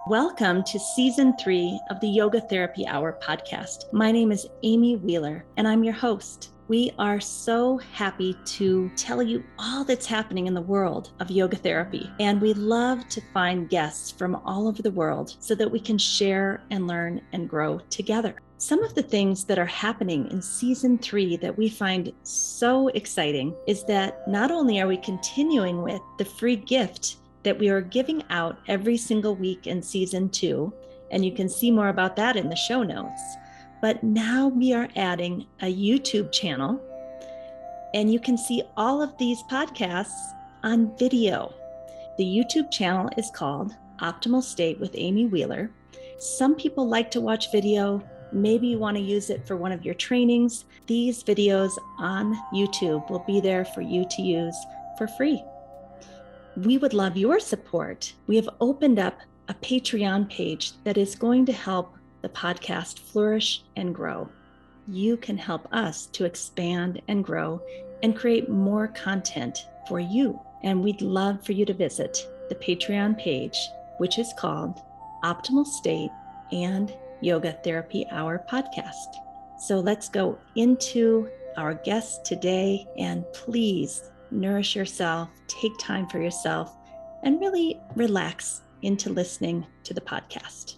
Welcome to Season 3 of the Yoga Therapy Hour podcast. My name is Amy Wheeler, and I'm your host. We are so happy to tell you all that's happening in the world of yoga therapy, and we love to find guests from all over the world so that we can share and learn and grow together. Some of the things that are happening in Season 3 that we find so exciting is that not only are we continuing with the free gift that we are giving out every single week in Season 2, and you can see more about that in the show notes. But now we are adding a YouTube channel, and you can see all of these podcasts on video. The YouTube channel is called Optimal State with Amy Wheeler. Some people like to watch video. Maybe you want to use it for one of your trainings. These videos on YouTube will be there for you to use for free. We would love your support. We have opened up a Patreon page that is going to help the podcast flourish and grow. You can help us to expand and grow and create more content for you. And we'd love for you to visit the Patreon page, which is called Optimal State and Yoga Therapy Hour podcast. So let's go into our guest today, and please nourish yourself, take time for yourself, and really relax into listening to the podcast.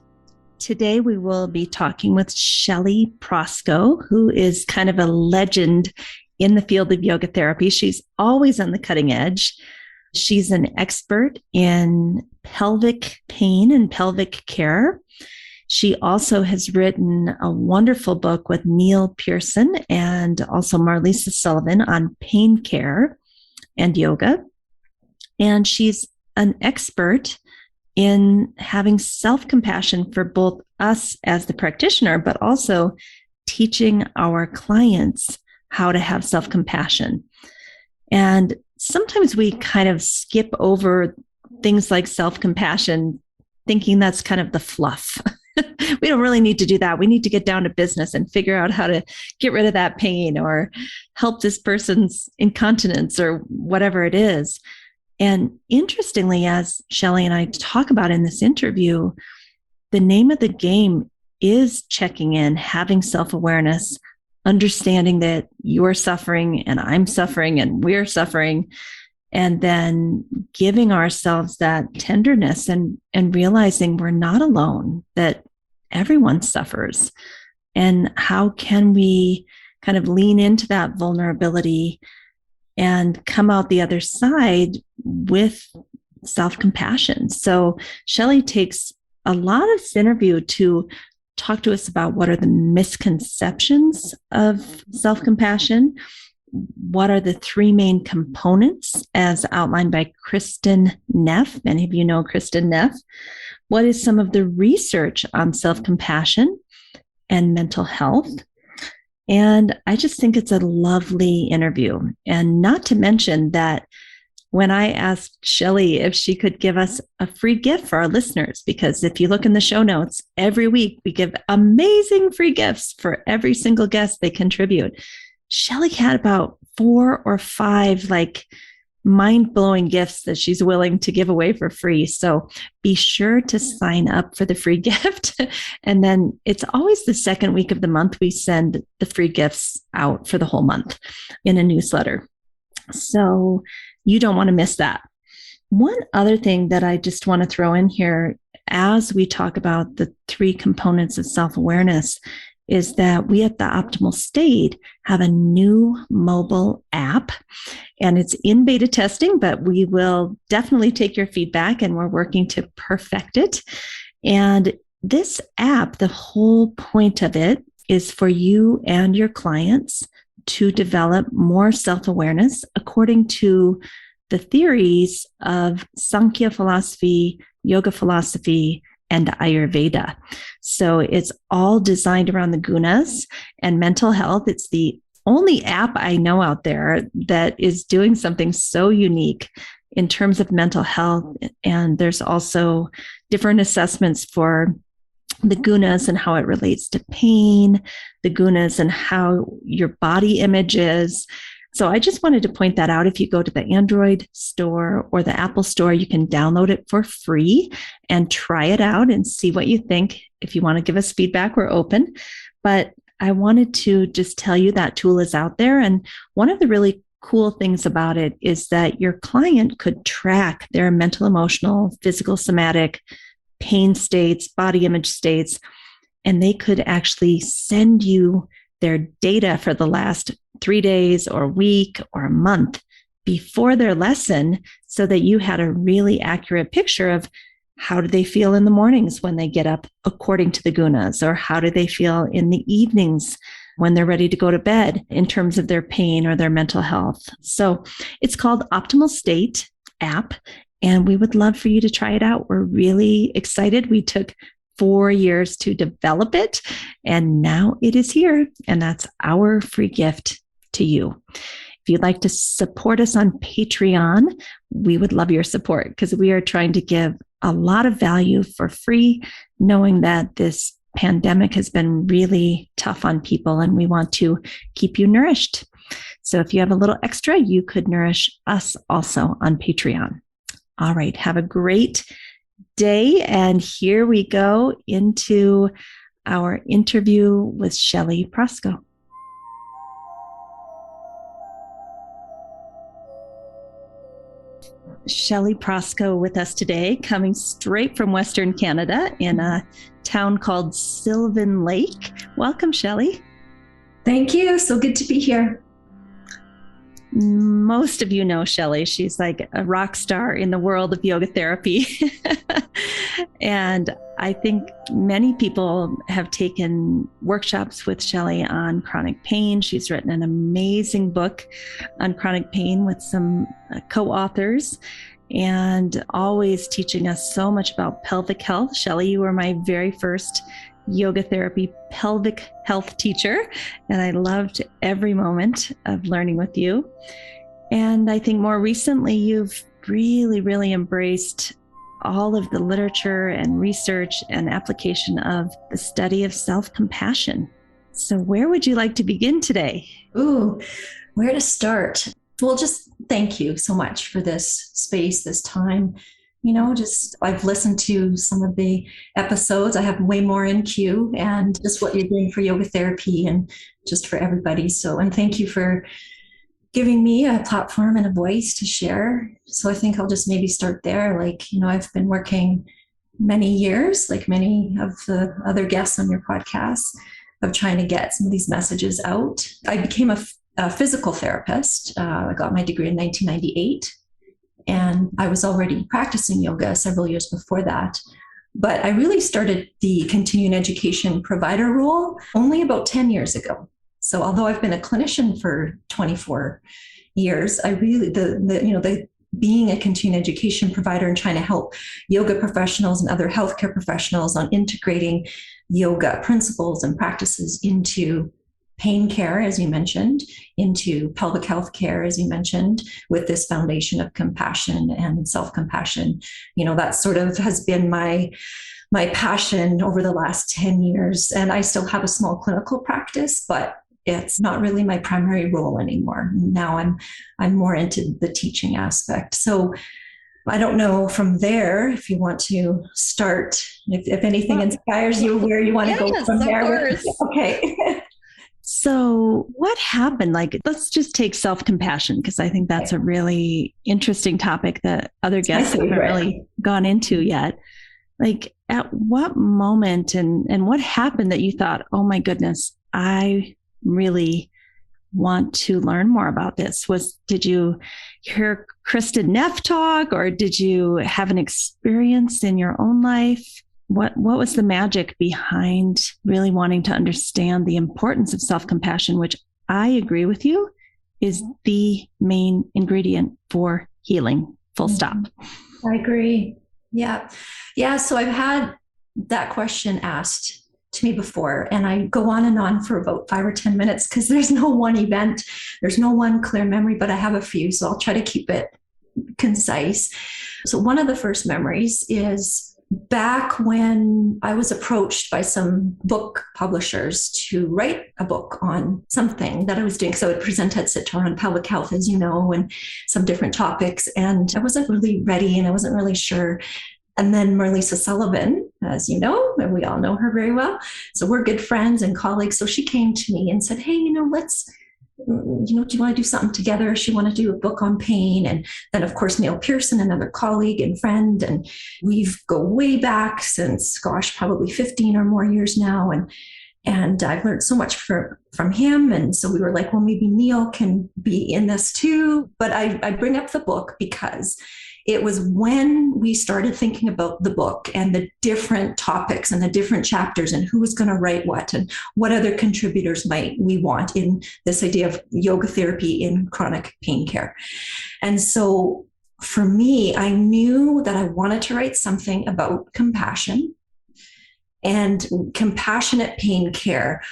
Today, we will be talking with Shelly Prosko, who is kind of a legend in the field of yoga therapy. She's always on the cutting edge. She's an expert in pelvic pain and pelvic care. She also has written a wonderful book with Neil Pearson and also Marlisa Sullivan on pain care and yoga. And she's an expert in having self-compassion for both us as the practitioner, but also teaching our clients how to have self-compassion. And sometimes we kind of skip over things like self-compassion, thinking that's kind of the fluff. We don't really need to do that. We need to get down to business and figure out how to get rid of that pain or help this person's incontinence or whatever it is. And interestingly, as Shelly and I talk about in this interview, the name of the game is checking in, having self-awareness, understanding that you're suffering and I'm suffering and we're suffering, and then giving ourselves that tenderness and realizing we're not alone, that everyone suffers. And how can we kind of lean into that vulnerability and come out the other side with self-compassion? So Shelly takes a lot of this interview to talk to us about what are the misconceptions of self-compassion. What are the three main components as outlined by Kristen Neff? Many of you know Kristen Neff. What is some of the research on self-compassion and mental health? And I just think it's a lovely interview. And not to mention that when I asked Shelly if she could give us a free gift for our listeners, because if you look in the show notes, every week we give amazing free gifts for every single guest they contribute. Shelly had about 4 or 5 mind-blowing gifts that she's willing to give away for free. So be sure to sign up for the free gift. And then it's always the second week of the month we send the free gifts out for the whole month in a newsletter. So you don't want to miss that. One other thing that I just want to throw in here as we talk about the 3 components of self-awareness is that we at the Optimal State have a new mobile app, and it's in beta testing, but we will definitely take your feedback and we're working to perfect it. And this app, the whole point of it is for you and your clients to develop more self-awareness according to the theories of Sankhya philosophy, yoga philosophy, and Ayurveda. So it's all designed around the gunas and mental health. It's the only app I know out there that is doing something so unique in terms of mental health. And there's also different assessments for the gunas and how it relates to pain, the gunas and how your body image is. So I just wanted to point that out. If you go to the Android store or the Apple store, you can download it for free and try it out and see what you think. If you want to give us feedback, we're open. But I wanted to just tell you that tool is out there. And one of the really cool things about it is that your client could track their mental, emotional, physical, somatic pain states, body image states, and they could actually send you their data for the last 3 days or week or a month before their lesson so that you had a really accurate picture of how do they feel in the mornings when they get up according to the gunas, or how do they feel in the evenings when they're ready to go to bed in terms of their pain or their mental health. So it's called Optimal State app, and we would love for you to try it out. We're really excited. We took 4 years to develop it, and now it is here, and that's our free gift to you. If you'd like to support us on Patreon, we would love your support because we are trying to give a lot of value for free, knowing that this pandemic has been really tough on people, and we want to keep you nourished. So if you have a little extra, you could nourish us also on Patreon. All right, have a great day. And here we go into our interview with Shelly Prosko. Shelly Prosko with us today, coming straight from Western Canada in a town called Sylvan Lake. Welcome, Shelly. Thank you. So good to be here. Most of you know Shelly. She's like a rock star in the world of yoga therapy. And I think many people have taken workshops with Shelly on chronic pain. She's written an amazing book on chronic pain with some co-authors, and always teaching us so much about pelvic health. Shelly, you were my very first yoga therapy pelvic health teacher, and I loved every moment of learning with you. And I think more recently, you've really embraced all of the literature and research and application of the study of self-compassion. So where would you like to begin today? Ooh, where to start? Well, just thank you so much for this space, this time. I've listened to some of the episodes. I have way more in queue, and just what you're doing for yoga therapy and just for everybody. And thank you for giving me a platform and a voice to share. So I think I'll just maybe start there. I've been working many years, like many of the other guests on your podcast, of trying to get some of these messages out. I became a physical therapist. I got my degree in 1998. And I was already practicing yoga several years before that. But I really started the continuing education provider role only about 10 years ago. So although I've been a clinician for 24 years, I really, being a continuing education provider and trying to help yoga professionals and other healthcare professionals on integrating yoga principles and practices into pain care, as you mentioned, into pelvic health care, as you mentioned, with this foundation of compassion and self-compassion. That sort of has been my passion over the last 10 years. And I still have a small clinical practice, but it's not really my primary role anymore. Now I'm more into the teaching aspect. So I don't know from there if you want to start, if anything inspires you, where you want to go from there. Okay. So what happened? Let's just take self-compassion, because I think that's a really interesting topic that other guests haven't really gone into yet. At what moment and what happened that you thought, oh my goodness, I really want to learn more about this? Did you hear Kristen Neff talk, or did you have an experience in your own life? What was the magic behind really wanting to understand the importance of self-compassion, which I agree with you is the main ingredient for healing, full stop? I agree. Yeah. So I've had that question asked to me before, and I go on and on for about 5 or 10 minutes because there's no one event, there's no one clear memory, but I have a few, so I'll try to keep it concise. So one of the first memories is back when I was approached by some book publishers to write a book on something that I was doing. So I would present at Sitar on pelvic health, as you know, and some different topics. And I wasn't really ready and I wasn't really sure. And then Marlisa Sullivan, as you know, and we all know her very well. So we're good friends and colleagues. So she came to me and said, hey, let's, do you want to do something together? She wanted to do a book on pain. And then, of course, Neil Pearson, another colleague and friend. And we've go way back since, probably 15 or more years now. And I've learned so much from him. And so we were like, well, maybe Neil can be in this too. But I bring up the book because it was when we started thinking about the book and the different topics and the different chapters and who was going to write what and what other contributors might we want in this idea of yoga therapy in chronic pain care. And so for me, I knew that I wanted to write something about compassion and compassionate pain care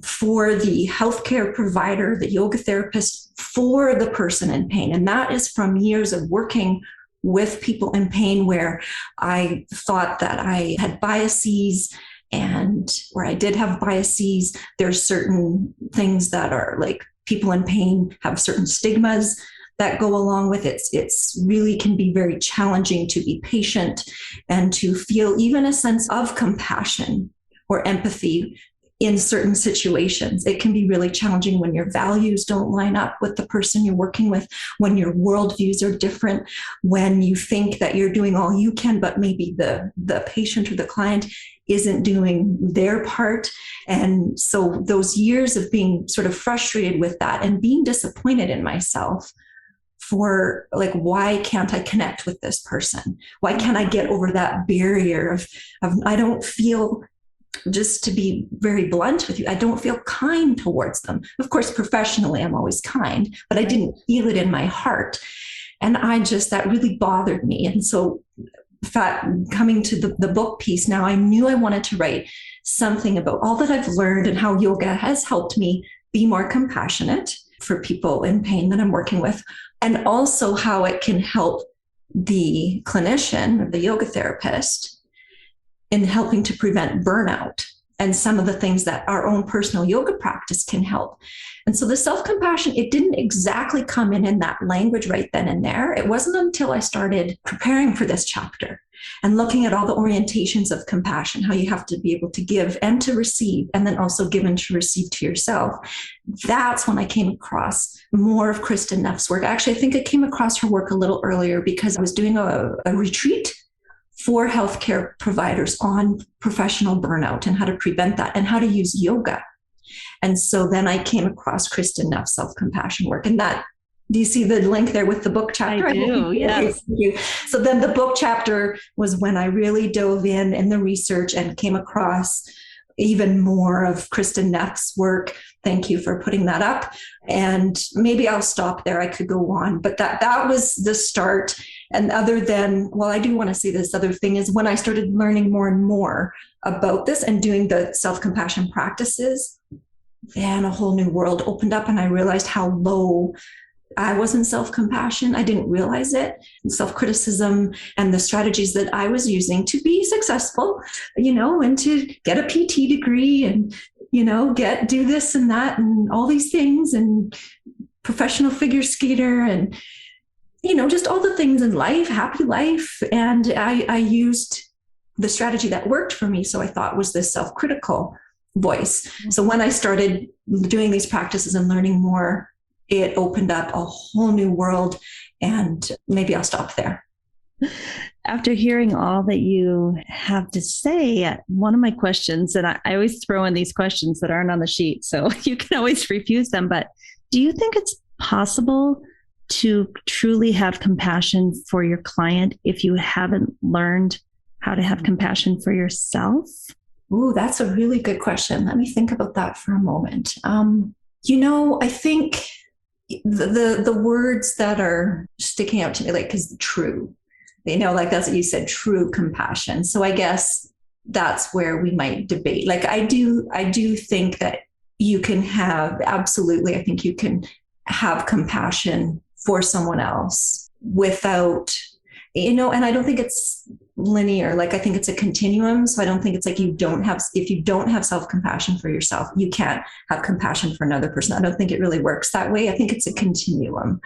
for the healthcare provider, the yoga therapist, for the person in pain. And that is from years of working with people in pain where I thought that I had biases, and where I did have biases, there's certain things that are like people in pain have certain stigmas that go along with it. It's really can be very challenging to be patient and to feel even a sense of compassion or empathy in certain situations. It can be really challenging when your values don't line up with the person you're working with, when your worldviews are different, when you think that you're doing all you can, but maybe the patient or the client isn't doing their part. And so those years of being sort of frustrated with that and being disappointed in myself for like, why can't I connect with this person? Why can't I get over that barrier of I don't feel, just to be very blunt with you, I don't feel kind towards them. Of course, professionally, I'm always kind, but I didn't feel it in my heart. And that really bothered me. And so coming to the book piece now, I knew I wanted to write something about all that I've learned and how yoga has helped me be more compassionate for people in pain that I'm working with, and also how it can help the clinician or the yoga therapist in helping to prevent burnout and some of the things that our own personal yoga practice can help. And so the self-compassion, it didn't exactly come in that language right then and there. It wasn't until I started preparing for this chapter and looking at all the orientations of compassion, how you have to be able to give and to receive, and then also give and to receive to yourself. That's when I came across more of Kristen Neff's work. Actually, I think I came across her work a little earlier because I was doing a retreat for healthcare providers on professional burnout and how to prevent that and how to use yoga. And so then I came across Kristen Neff's self-compassion work. And that, do you see the link there with the book chapter? I do, yes. So then the book chapter was when I really dove in the research and came across even more of Kristen Neff's work. Thank you for putting that up. And maybe I'll stop there. I could go on, but that was the start. And other than, well, I do want to say this other thing is when I started learning more and more about this and doing the self-compassion practices, then a whole new world opened up and I realized how low I was in self-compassion. I didn't realize it. And self-criticism and the strategies that I was using to be successful, and to get a PT degree and, do this and that and all these things and professional figure skater and, just all the things in life, happy life. And I used the strategy that worked for me. So I thought was this self-critical voice. Mm-hmm. So when I started doing these practices and learning more, it opened up a whole new world. And maybe I'll stop there. After hearing all that you have to say, one of my questions, and I always throw in these questions that aren't on the sheet, so you can always refuse them, but do you think it's possible to truly have compassion for your client if you haven't learned how to have compassion for yourself? Ooh, that's a really good question. Let me think about that for a moment. I think the words that are sticking out to me, like, is true. That's what you said, true compassion. So I guess that's where we might debate. Like, I do think that you can have, absolutely, I think you can have compassion for someone else without, and I don't think it's linear. Like, I think it's a continuum. So I don't think it's like if you don't have self-compassion for yourself, you can't have compassion for another person. I don't think it really works that way. I think it's a continuum.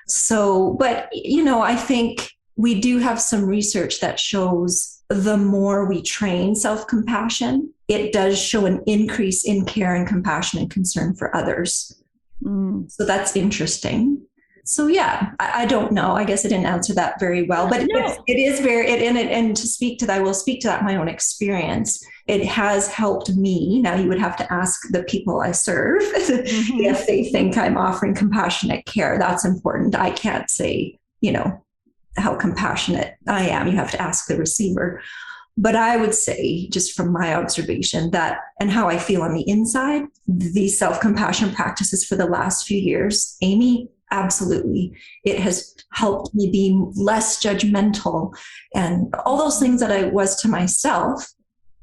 So, but, I think we do have some research that shows the more we train self-compassion, it does show an increase in care and compassion and concern for others. So that's interesting. So yeah, I don't know. I guess I didn't answer that very well, but it is very, and to speak to that, I will speak to that in my own experience. It has helped me. Now you would have to ask the people I serve if they think I'm offering compassionate care. That's important. I can't say, how compassionate I am. You have to ask the receiver. But I would say, just from my observation, that and how I feel on the inside, these self-compassion practices for the last few years, Amy, absolutely. It has helped me be less judgmental and all those things that I was to myself.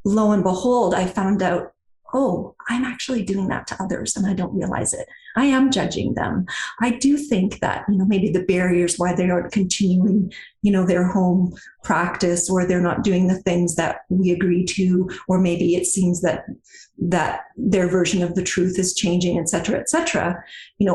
Lo and behold, I found out, oh, I'm actually doing that to others and I don't realize it. I am judging them. I do think that, maybe the barriers why they aren't continuing, their home practice, or they're not doing the things that we agree to, or maybe it seems that their version of the truth is changing, et cetera, et cetera.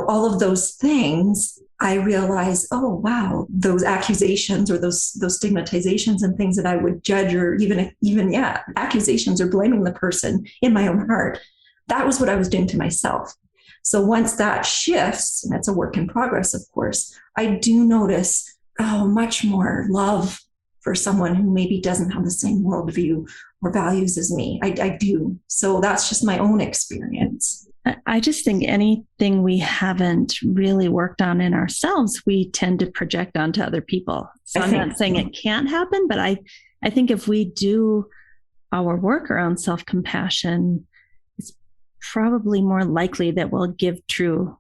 All of those things, I realize, oh, wow, those accusations or those stigmatizations and things that I would judge, or even accusations or blaming the person in my own heart, that was what I was doing to myself. So once that shifts, and that's a work in progress, of course, I do notice, much more love for someone who maybe doesn't have the same worldview or values as me. I do. So that's just my own experience. I just think anything we haven't really worked on in ourselves, we tend to project onto other people. So I'm not saying it can't happen, but I think if we do our work around self-compassion, it's probably more likely that we'll give true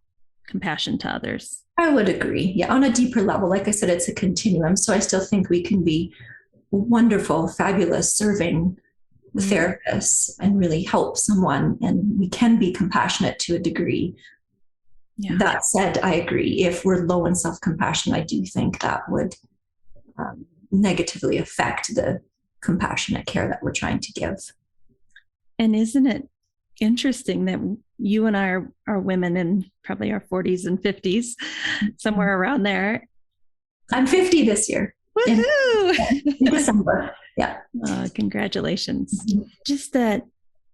compassion to others. I would agree. Yeah, on a deeper level, like I said, it's a continuum. So I still think we can be wonderful, fabulous, serving therapists and really help someone, and we can be compassionate to a degree. Yeah. That said, I agree. If we're low in self-compassion, I do think that would negatively affect the compassionate care that we're trying to give. And isn't it interesting that you and I are women in probably our 40s and 50s, somewhere around there? I'm 50 this year. Woohoo! In December. Yeah. Congratulations. Mm-hmm. Just that,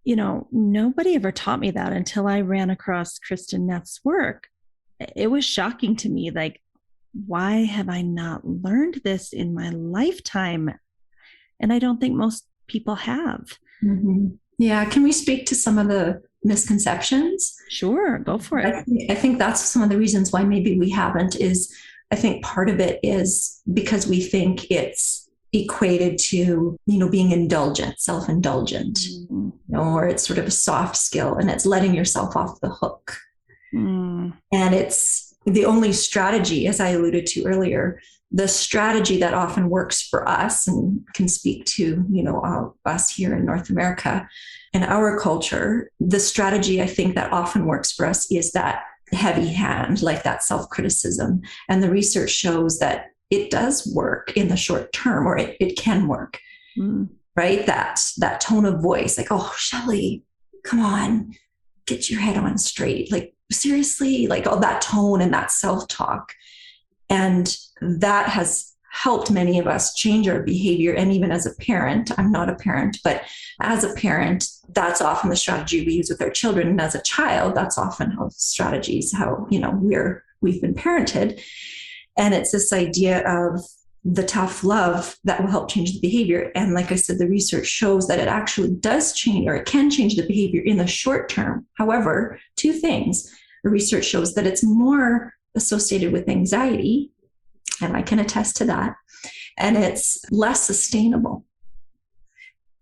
nobody ever taught me that until I ran across Kristen Neff's work. It was shocking to me. Like, why have I not learned this in my lifetime? And I don't think most people have. Mm-hmm. Yeah. Can we speak to some of the misconceptions? Sure. Go for it. I think that's some of the reasons why maybe we haven't is, I think part of it is because we think it's equated to, being indulgent, self-indulgent, or it's sort of a soft skill and it's letting yourself off the hook. And it's the only strategy, as I alluded to earlier, the strategy that often works for us and can speak to, us here in North America and our culture. The strategy I think that often works for us is that heavy hand, like that self-criticism. And the research shows that it does work in the short term, or it can work, right? That tone of voice, like, oh, Shelly, come on, get your head on straight. Like, seriously, like all that tone and that self-talk. And that has helped many of us change our behavior. And even as a parent, I'm not a parent, but as a parent, that's often the strategy we use with our children. And as a child, that's often how we've been parented. And it's this idea of the tough love that will help change the behavior. And like I said, the research shows that it actually does change, or it can change the behavior in the short term. However, two things. The research shows that it's more associated with anxiety, and I can attest to that, and it's less sustainable.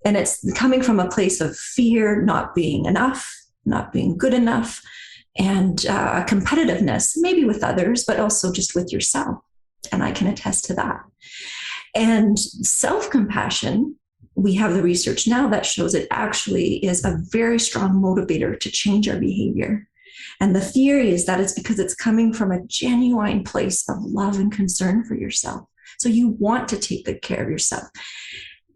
And it's coming from a place of fear, not being enough, not being good enough, and competitiveness, maybe with others, but also just with yourself. And I can attest to that. And self-compassion, we have the research now that shows it actually is a very strong motivator to change our behavior. And the theory is that it's because it's coming from a genuine place of love and concern for yourself. So you want to take good care of yourself.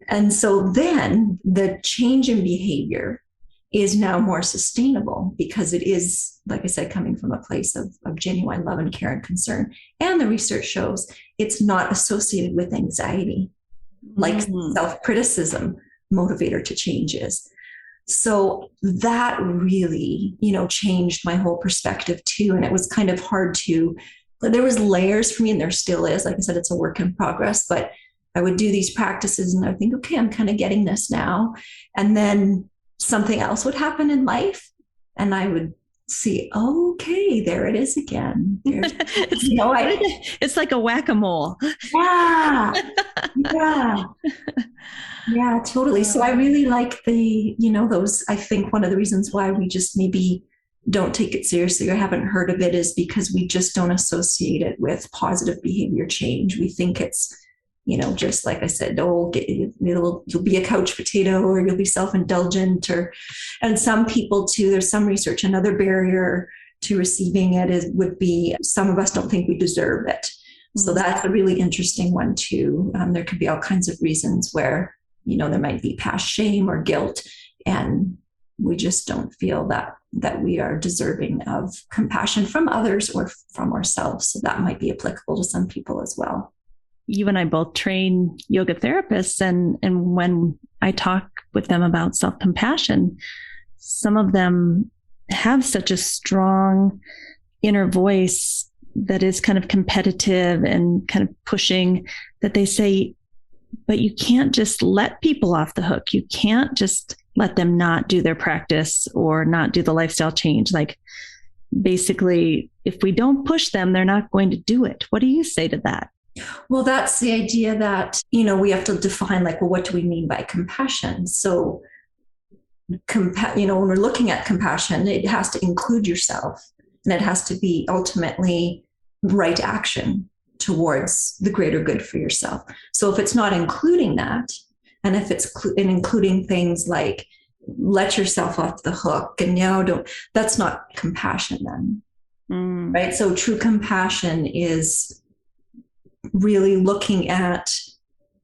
And so then the change in behavior is now more sustainable because it is, like I said, coming from a place of genuine love and care and concern. And the research shows it's not associated with anxiety, like self-criticism motivator to change is. So that really, changed my whole perspective too. And it was kind of hard there was layers for me, and there still is. Like I said, it's a work in progress, but I would do these practices and I think, okay, I'm kind of getting this now. And then something else would happen in life and I would see, okay, there it is again. It's like a whack-a-mole. Yeah, totally. So I really like those. I think one of the reasons why we just maybe don't take it seriously or haven't heard of it is because we just don't associate it with positive behavior change. We think it's, just like I said, you'll be a couch potato or you'll be self-indulgent, and some people too, there's some research, another barrier to receiving it would be some of us don't think we deserve it. So that's a really interesting one too. There could be all kinds of reasons where, there might be past shame or guilt, and we just don't feel that we are deserving of compassion from others or from ourselves. So that might be applicable to some people as well. You and I both train yoga therapists, and when I talk with them about self-compassion, some of them have such a strong inner voice that is kind of competitive and kind of pushing, that they say, but you can't just let people off the hook. You can't just let them not do their practice or not do the lifestyle change. Like, basically, if we don't push them, they're not going to do it. What do you say to that? Well, that's the idea that, we have to define, like, well, what do we mean by compassion? So, when we're looking at compassion, it has to include yourself, and it has to be ultimately right action towards the greater good for yourself. So if it's not including that, and if it's including things like let yourself off the hook and that's not compassion then, right? So true compassion is really looking at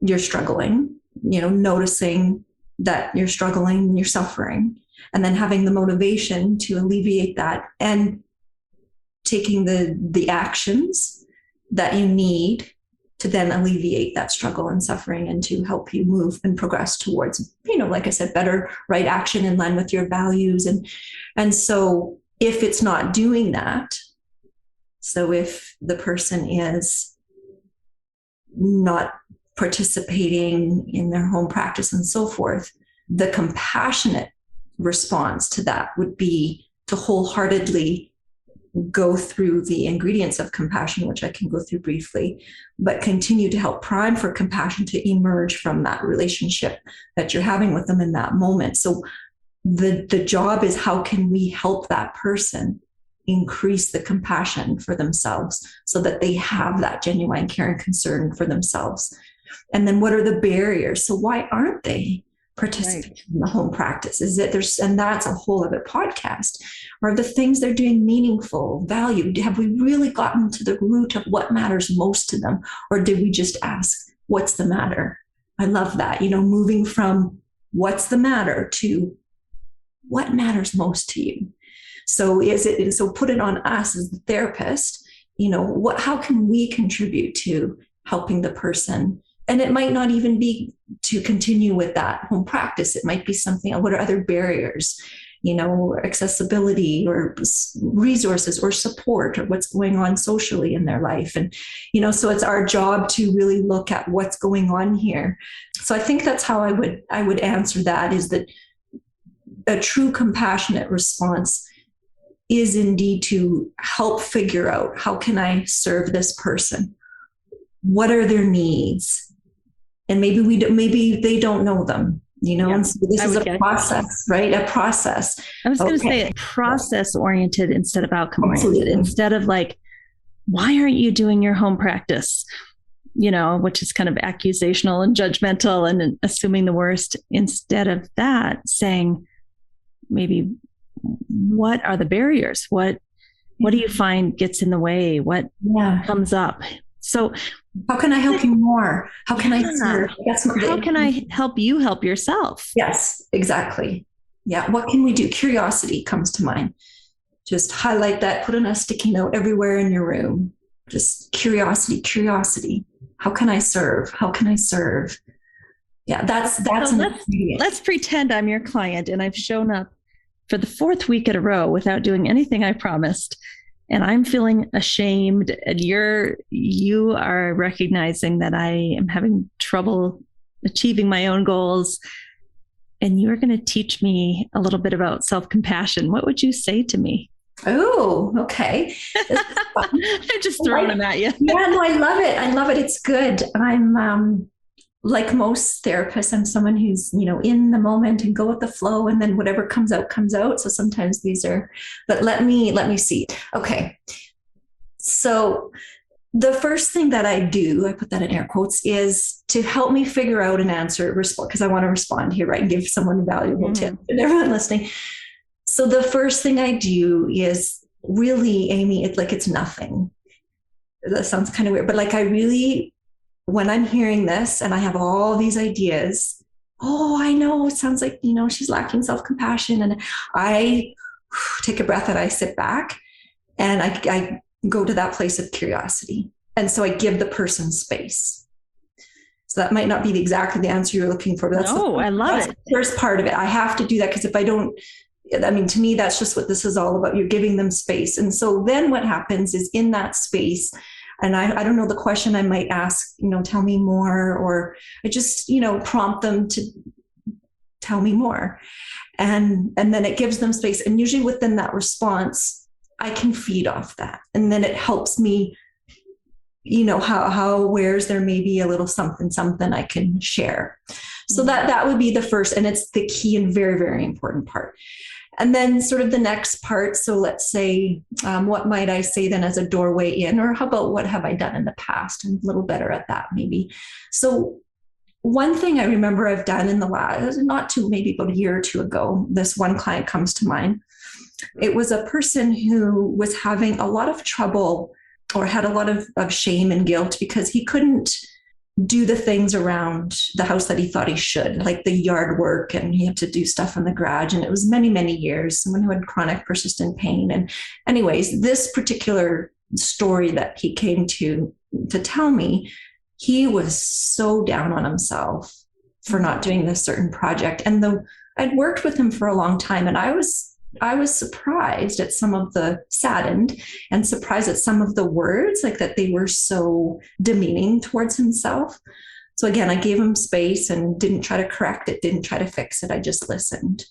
you're struggling, noticing that you're struggling, you're suffering, and then having the motivation to alleviate that and taking the actions that you need to then alleviate that struggle and suffering and to help you move and progress towards, like I said, better right action in line with your values. And so if it's not doing that, so if the person is not participating in their home practice and so forth, the compassionate response to that would be to wholeheartedly go through the ingredients of compassion, which I can go through briefly, but continue to help prime for compassion to emerge from that relationship that you're having with them in that moment. So the job is, how can we help that person increase the compassion for themselves so that they have that genuine care and concern for themselves? And then what are the barriers? So why aren't they participating in the home practice? Is it and that's a whole other podcast. Are the things they're doing meaningful, valued? Have we really gotten to the root of what matters most to them? Or did we just ask, what's the matter? I love that, moving from what's the matter to what matters most to you. So put it on us as the therapist, how can we contribute to helping the person? And it might not even be to continue with that home practice. It might be something, what are other barriers, accessibility or resources or support, or what's going on socially in their life. And, so it's our job to really look at what's going on here. So I think that's how I would answer that, is that a true compassionate response is indeed to help figure out, how can I serve this person? What are their needs? And maybe they don't know them, and so this is a process, right? A process. I was going to say process oriented instead of outcome oriented, instead of like, why aren't you doing your home practice? Which is kind of accusational and judgmental and assuming the worst. Instead of that, saying maybe, what are the barriers? What do you find gets in the way? What comes up? So how can I help you more? How can I serve? How can I help you help yourself? Yes, exactly. Yeah. What can we do? Curiosity comes to mind. Just highlight that, put on a sticky note everywhere in your room. Just curiosity, curiosity. How can I serve? How can I serve? Yeah, that's so let's pretend I'm your client and I've shown up for the fourth week in a row without doing anything I promised. And I'm feeling ashamed, and you are recognizing that I am having trouble achieving my own goals. And you're going to teach me a little bit about self-compassion. What would you say to me? Oh, okay. I'm just throwing them at you. Yeah, no, I love it. I love it. It's good. I'm like most therapists, I'm someone who's, in the moment and go with the flow, and then whatever comes out, comes out. So sometimes but let me see. Okay. So the first thing that I do, I put that in air quotes, is to help me figure out an answer, because I want to respond here, right? And give someone a valuable tip and everyone listening. So the first thing I do is really, Amy, it's nothing. That sounds kind of weird, but when I'm hearing this and I have all these ideas, I know, it sounds like, she's lacking self-compassion. And I take a breath and I sit back and I go to that place of curiosity. And so I give the person space. So that might not be exactly the answer you're looking for, but I love it. The first part of it. I have to do that because if I don't, to me, that's just what this is all about. You're giving them space. And so then what happens is in that space, and I don't know the question I might ask, tell me more, or I just, prompt them to tell me more. And then it gives them space. And usually within that response, I can feed off that. And then it helps me, where's there may be a little something I can share. So that would be the first, and it's the key and very, very important part. And then sort of the next part. So let's say, what might I say then as a doorway in, or how about what have I done in the past? I'm a little better at that maybe. So one thing I remember I've done in the last, maybe about a year or two ago, this one client comes to mind. It was a person who was having a lot of trouble or had a lot of shame and guilt because he couldn't do the things around the house that he thought he should, like the yard work, and he had to do stuff in the garage. And it was many, many years, someone who had chronic persistent pain. And anyways, this particular story that he came to tell me, he was so down on himself for not doing this certain project. And I'd worked with him for a long time, and I was surprised at saddened and surprised at some of the words, like that they were so demeaning towards himself. So again, I gave him space and didn't try to correct it, didn't try to fix it. I just listened.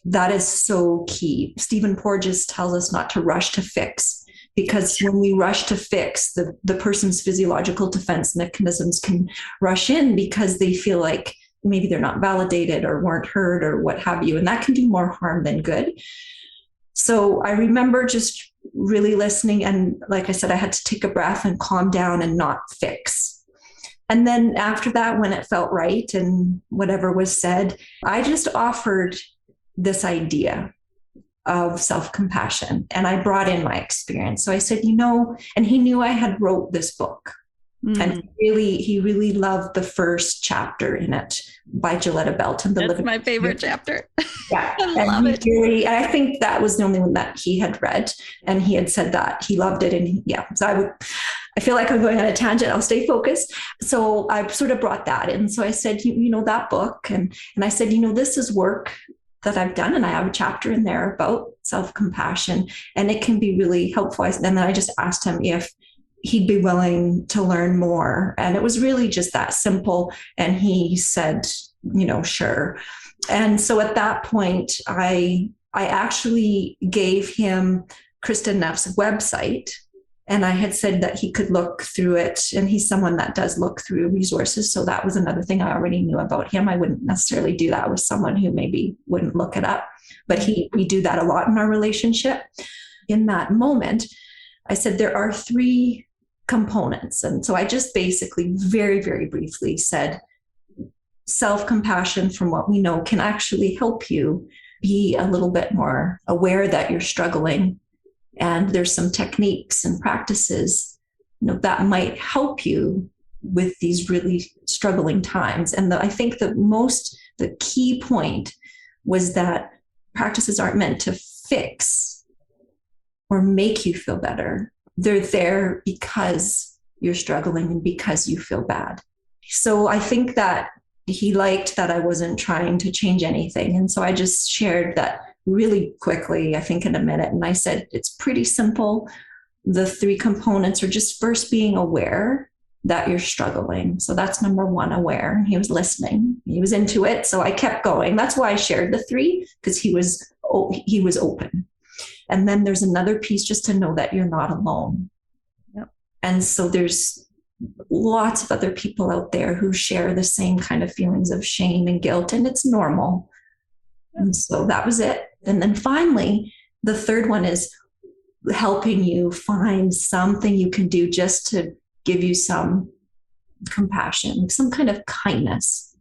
That is so key. Stephen Porges tells us not to rush to fix, because when we rush to fix, the person's physiological defense mechanisms can rush in because they feel like maybe they're not validated or weren't heard or what have you. And that can do more harm than good. So I remember just really listening. And like I said, I had to take a breath and calm down and not fix. And then after that, when it felt right and whatever was said, I just offered this idea of self-compassion. And I brought in my experience. So I said, and he knew I had wrote this book. And he really loved the first chapter in it by Gilletta Belton. That's my favorite chapter. Yeah, I love it. I think that was the only one that he had read, and he had said that he loved it. And so I feel like I'm going on a tangent. I'll stay focused. So I sort of brought that in. So I said, that book, and I said, this is work that I've done, and I have a chapter in there about self-compassion, and it can be really helpful. And then I just asked him if he'd be willing to learn more. And it was really just that simple. And he said, sure. And so at that point, I actually gave him Kristen Neff's website, and I had said that he could look through it. And he's someone that does look through resources. So that was another thing I already knew about him. I wouldn't necessarily do that with someone who maybe wouldn't look it up, but we do that a lot in our relationship. In that moment, I said, there are 3 components. And so I just basically very, very briefly said, self-compassion, from what we know, can actually help you be a little bit more aware that you're struggling. And there's some techniques and practices that might help you with these really struggling times. And I think the key point was that practices aren't meant to fix or make you feel better. They're there because you're struggling and because you feel bad. So I think that he liked that I wasn't trying to change anything. And so I just shared that really quickly, I think in a minute. And I said, it's pretty simple. The 3 components are just first being aware that you're struggling. So that's number 1, aware. He was listening. He was into it. So I kept going. That's why I shared the 3, because he was open. And then there's another piece, just to know that you're not alone. Yep. And so there's lots of other people out there who share the same kind of feelings of shame and guilt, and it's normal. Yep. And so that was it. And then finally, the 3rd one is helping you find something you can do just to give you some compassion, some kind of kindness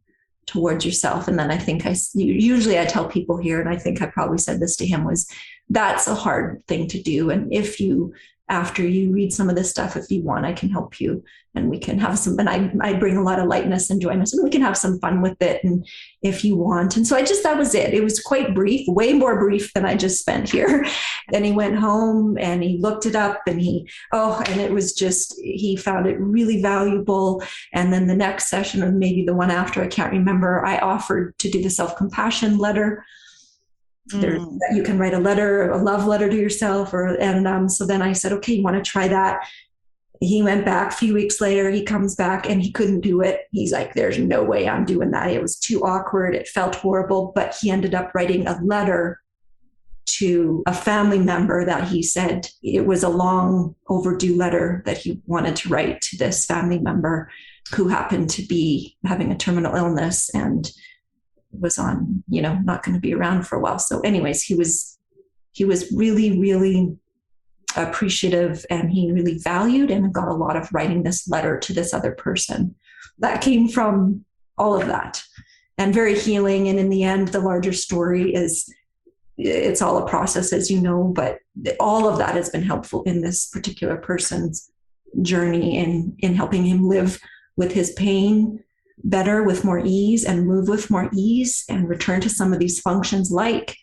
towards yourself. And then I think usually I tell people here, and I think I probably said this to him, was that's a hard thing to do. And if you, after you read some of this stuff, if you want, I can help you, and we can have some, and I bring a lot of lightness and joyness, and we can have some fun with it. And if you want. And so that was it. It was quite brief, way more brief than I just spent here. Then he went home and he looked it up, and and it was just, he found it really valuable. And then the next session, or maybe the one after, I can't remember, I offered to do the self-compassion letter. You can write a love letter to yourself, so then I said, okay, you want to try that? He went back a few weeks later, he comes back and he couldn't do it. He's like, there's no way I'm doing that. It was too awkward. It felt horrible. But he ended up writing a letter to a family member that he said it was a long overdue letter that he wanted to write to this family member who happened to be having a terminal illness and was on, not going to be around for a while. So anyways, he was really, really appreciative, and he really valued and got a lot of writing this letter to this other person. That came from all of that, and very healing. And in the end, the larger story is, it's all a process, as you know, but all of that has been helpful in this particular person's journey in helping him live with his pain better, with more ease, and move with more ease, and return to some of these functions like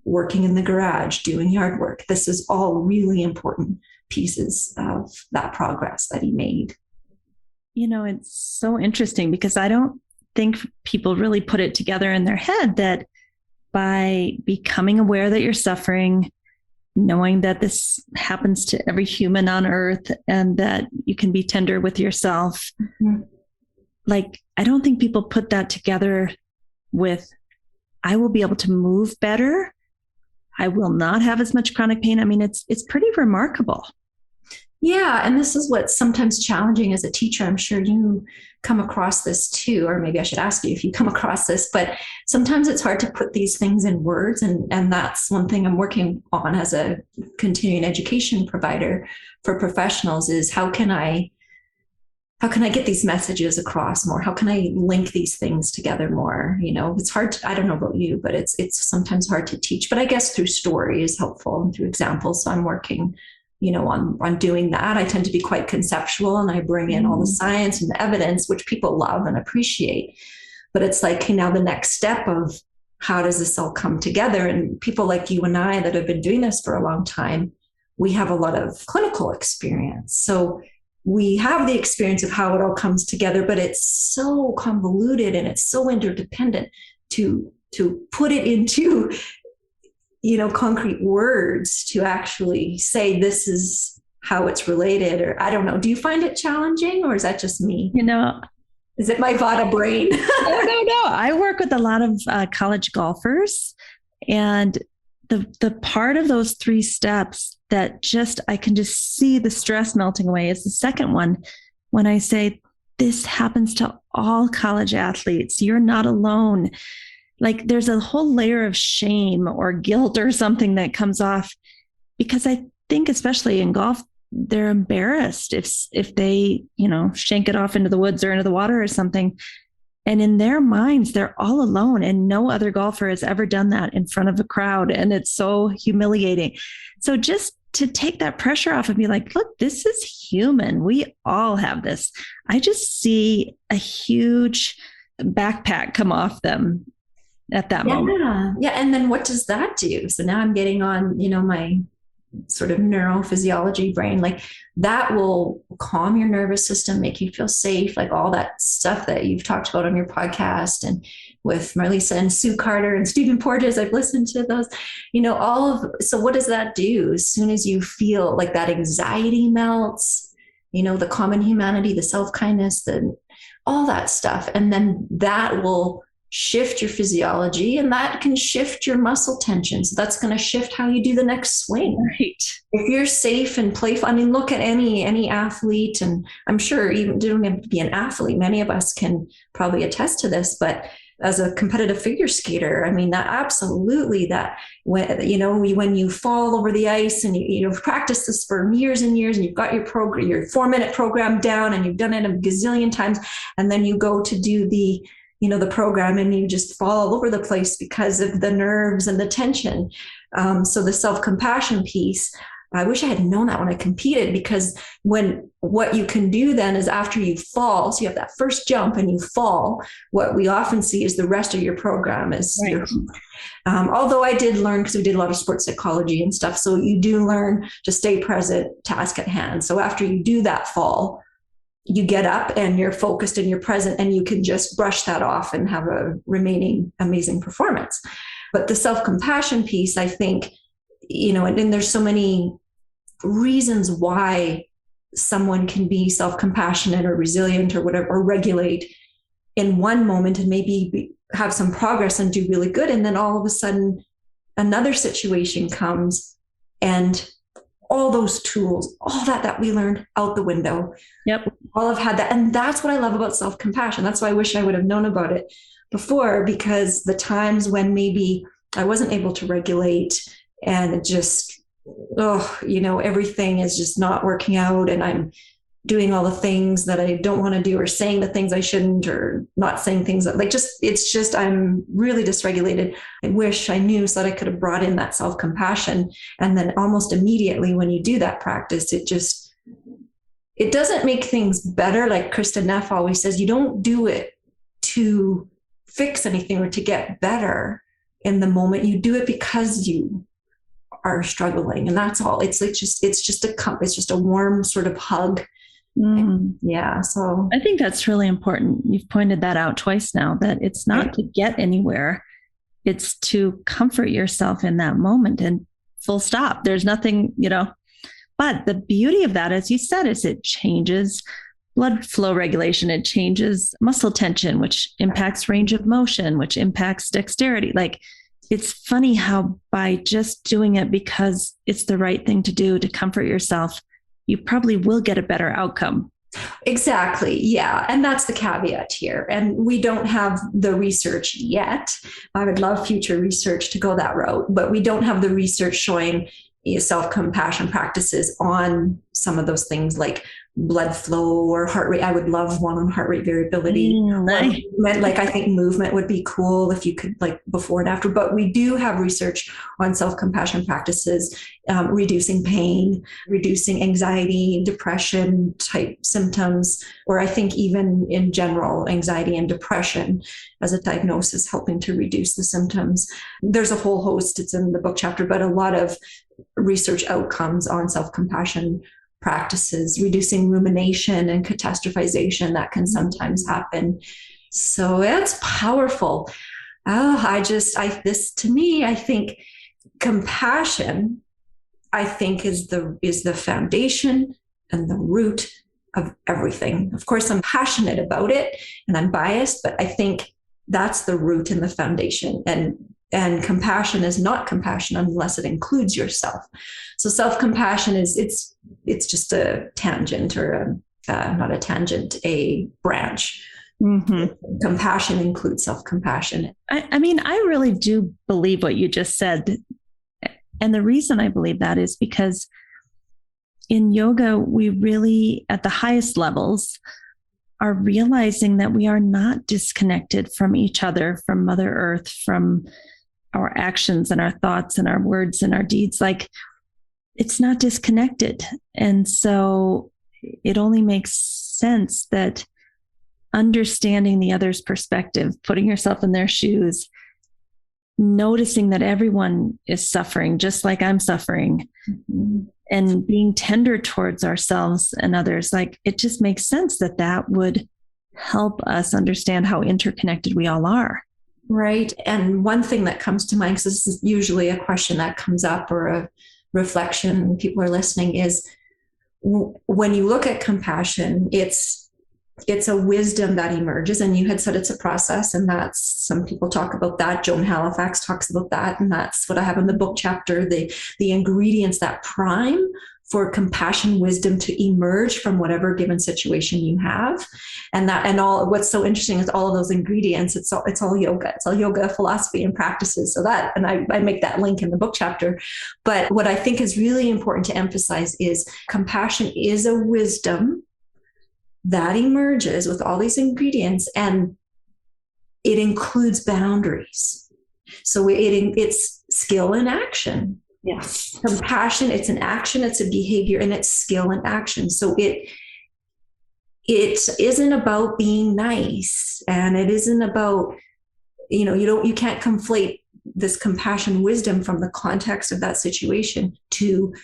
working in the garage, doing yard work. This is all really important pieces of that progress that he made. It's so interesting, because I don't think people really put it together in their head that by becoming aware that you're suffering, knowing that this happens to every human on earth, and that you can be tender with yourself. Mm-hmm. I don't think people put that together with, I will be able to move better. I will not have as much chronic pain. I mean, it's pretty remarkable. Yeah. And this is what's sometimes challenging as a teacher. I'm sure you come across this too, or maybe I should ask you if you come across this, but sometimes it's hard to put these things in words. And that's one thing I'm working on as a continuing education provider for professionals, is how can I get these messages across more? How can I link these things together more? It's hard I don't know about you, but it's sometimes hard to teach, but I guess through story is helpful, and through examples. So I'm working, on doing that. I tend to be quite conceptual, and I bring in all the science and the evidence, which people love and appreciate. But it's like, now the next step of how does this all come together? And people like you and I that have been doing this for a long time, we have a lot of clinical experience. So we have the experience of how it all comes together, but it's so convoluted and it's so interdependent to put it into, concrete words, to actually say this is how it's related. Or I don't know. Do you find it challenging, or is that just me? Is it my Vata brain? No. I work with a lot of college golfers, and the part of those 3 steps that I can just see the stress melting away is the second one. When I say, this happens to all college athletes, you're not alone. There's a whole layer of shame or guilt or something that comes off, because I think especially in golf, they're embarrassed if they, shank it off into the woods or into the water or something. And in their minds, they're all alone, and no other golfer has ever done that in front of a crowd. And it's so humiliating. So just to take that pressure off and be like, look, this is human. We all have this. I just see a huge backpack come off them at that moment. Yeah. And then what does that do? So now I'm getting on, my sort of neurophysiology brain, like that will calm your nervous system, make you feel safe, like all that stuff that you've talked about on your podcast and with Marlisa and Sue Carter and Stephen Porges. I've listened to those, so what does that do? As soon as you feel like that anxiety melts, the common humanity, the self-kindness, all that stuff. And then that will shift your physiology, and that can shift your muscle tension. So that's going to shift how you do the next swing. Right. If you're safe and playful, look at any athlete, and I'm sure even don't have to be an athlete. Many of us can probably attest to this, but as a competitive figure skater, that absolutely that when you fall over the ice and you've practiced this for years and years, and you've got your 4-minute program down, and you've done it a gazillion times, and then you go to do the program and you just fall all over the place because of the nerves and the tension. So the self-compassion piece, I wish I had known that when I competed, because what you can do then is after you fall, so you have that first jump and you fall, what we often see is the rest of your program is right. Although I did learn, because we did a lot of sports psychology and stuff, so you do learn to stay present, task at hand. So after you do that fall, you get up and you're focused and you're present, and you can just brush that off and have a remaining amazing performance. But the self-compassion piece, I think, and there's so many reasons why someone can be self-compassionate or resilient or whatever, or regulate in one moment and maybe have some progress and do really good. And then all of a sudden another situation comes, and all those tools, all that we learned out the window. Yep. All have had that. And that's what I love about self-compassion. That's why I wish I would have known about it before, because the times when maybe I wasn't able to regulate and it just, everything is just not working out, and I'm doing all the things that I don't want to do, or saying the things I shouldn't, or not saying things that I'm really dysregulated. I wish I knew, so that I could have brought in that self-compassion. And then almost immediately when you do that practice, it doesn't make things better. Like Krista Neff always says, you don't do it to fix anything or to get better in the moment. You do it because you are struggling. And that's all. It's just a warm sort of hug. Yeah. So I think that's really important. You've pointed that out twice now, that it's not to get anywhere. It's to comfort yourself in that moment, and full stop. There's nothing, but the beauty of that, as you said, is it changes blood flow regulation. It changes muscle tension, which impacts range of motion, which impacts dexterity. Like, it's funny how by just doing it because it's the right thing to do to comfort yourself, you probably will get a better outcome. Exactly. Yeah. And that's the caveat here. And we don't have the research yet. I would love future research to go that route, but we don't have the research showing self-compassion practices on some of those things like blood flow or heart rate. I would love one on heart rate variability. Nice. Like, I think movement would be cool if you could, like, before and after. But we do have research on self-compassion practices, reducing pain, reducing anxiety, depression type symptoms, or I think even in general, anxiety and depression as a diagnosis, helping to reduce the symptoms. There's a whole host, it's in the book chapter, but a lot of research outcomes on self-compassion practices, reducing rumination and catastrophization that can sometimes happen. So it's powerful. I think compassion, I think is the foundation and the root of everything. Of course, I'm passionate about it and I'm biased, but I think that's the root and the foundation. And compassion is not compassion unless it includes yourself. So self-compassion it's just a tangent, or not a tangent, a branch. Mm-hmm. Compassion includes self-compassion. I really do believe what you just said. And the reason I believe that is because in yoga, we really, at the highest levels, are realizing that we are not disconnected from each other, from Mother Earth, from our actions and our thoughts and our words and our deeds. Like, it's not disconnected. And so it only makes sense that understanding the other's perspective, putting yourself in their shoes, noticing that everyone is suffering just like I'm suffering, and being tender towards ourselves and others, like it just makes sense that that would help us understand how interconnected we all are. Right. And one thing that comes to mind, because this is usually a question that comes up or a reflection when people are listening, is when you look at compassion, it's a wisdom that emerges. And you had said it's a process, and that's, some people talk about that. Joan Halifax talks about that. And that's what I have in the book chapter, the ingredients that prime for compassion wisdom to emerge from whatever given situation you have. And all what's so interesting is all of those ingredients, it's all yoga. It's all yoga philosophy and practices. So that, and I make that link in the book chapter. But what I think is really important to emphasize is compassion is a wisdom that emerges with all these ingredients, and it includes boundaries. So it's skill in action. Yes. Compassion, it's an action, it's a behavior, and it's skill in action. So it isn't about being nice, and it isn't about, you can't conflate this compassion wisdom from the context of that situation to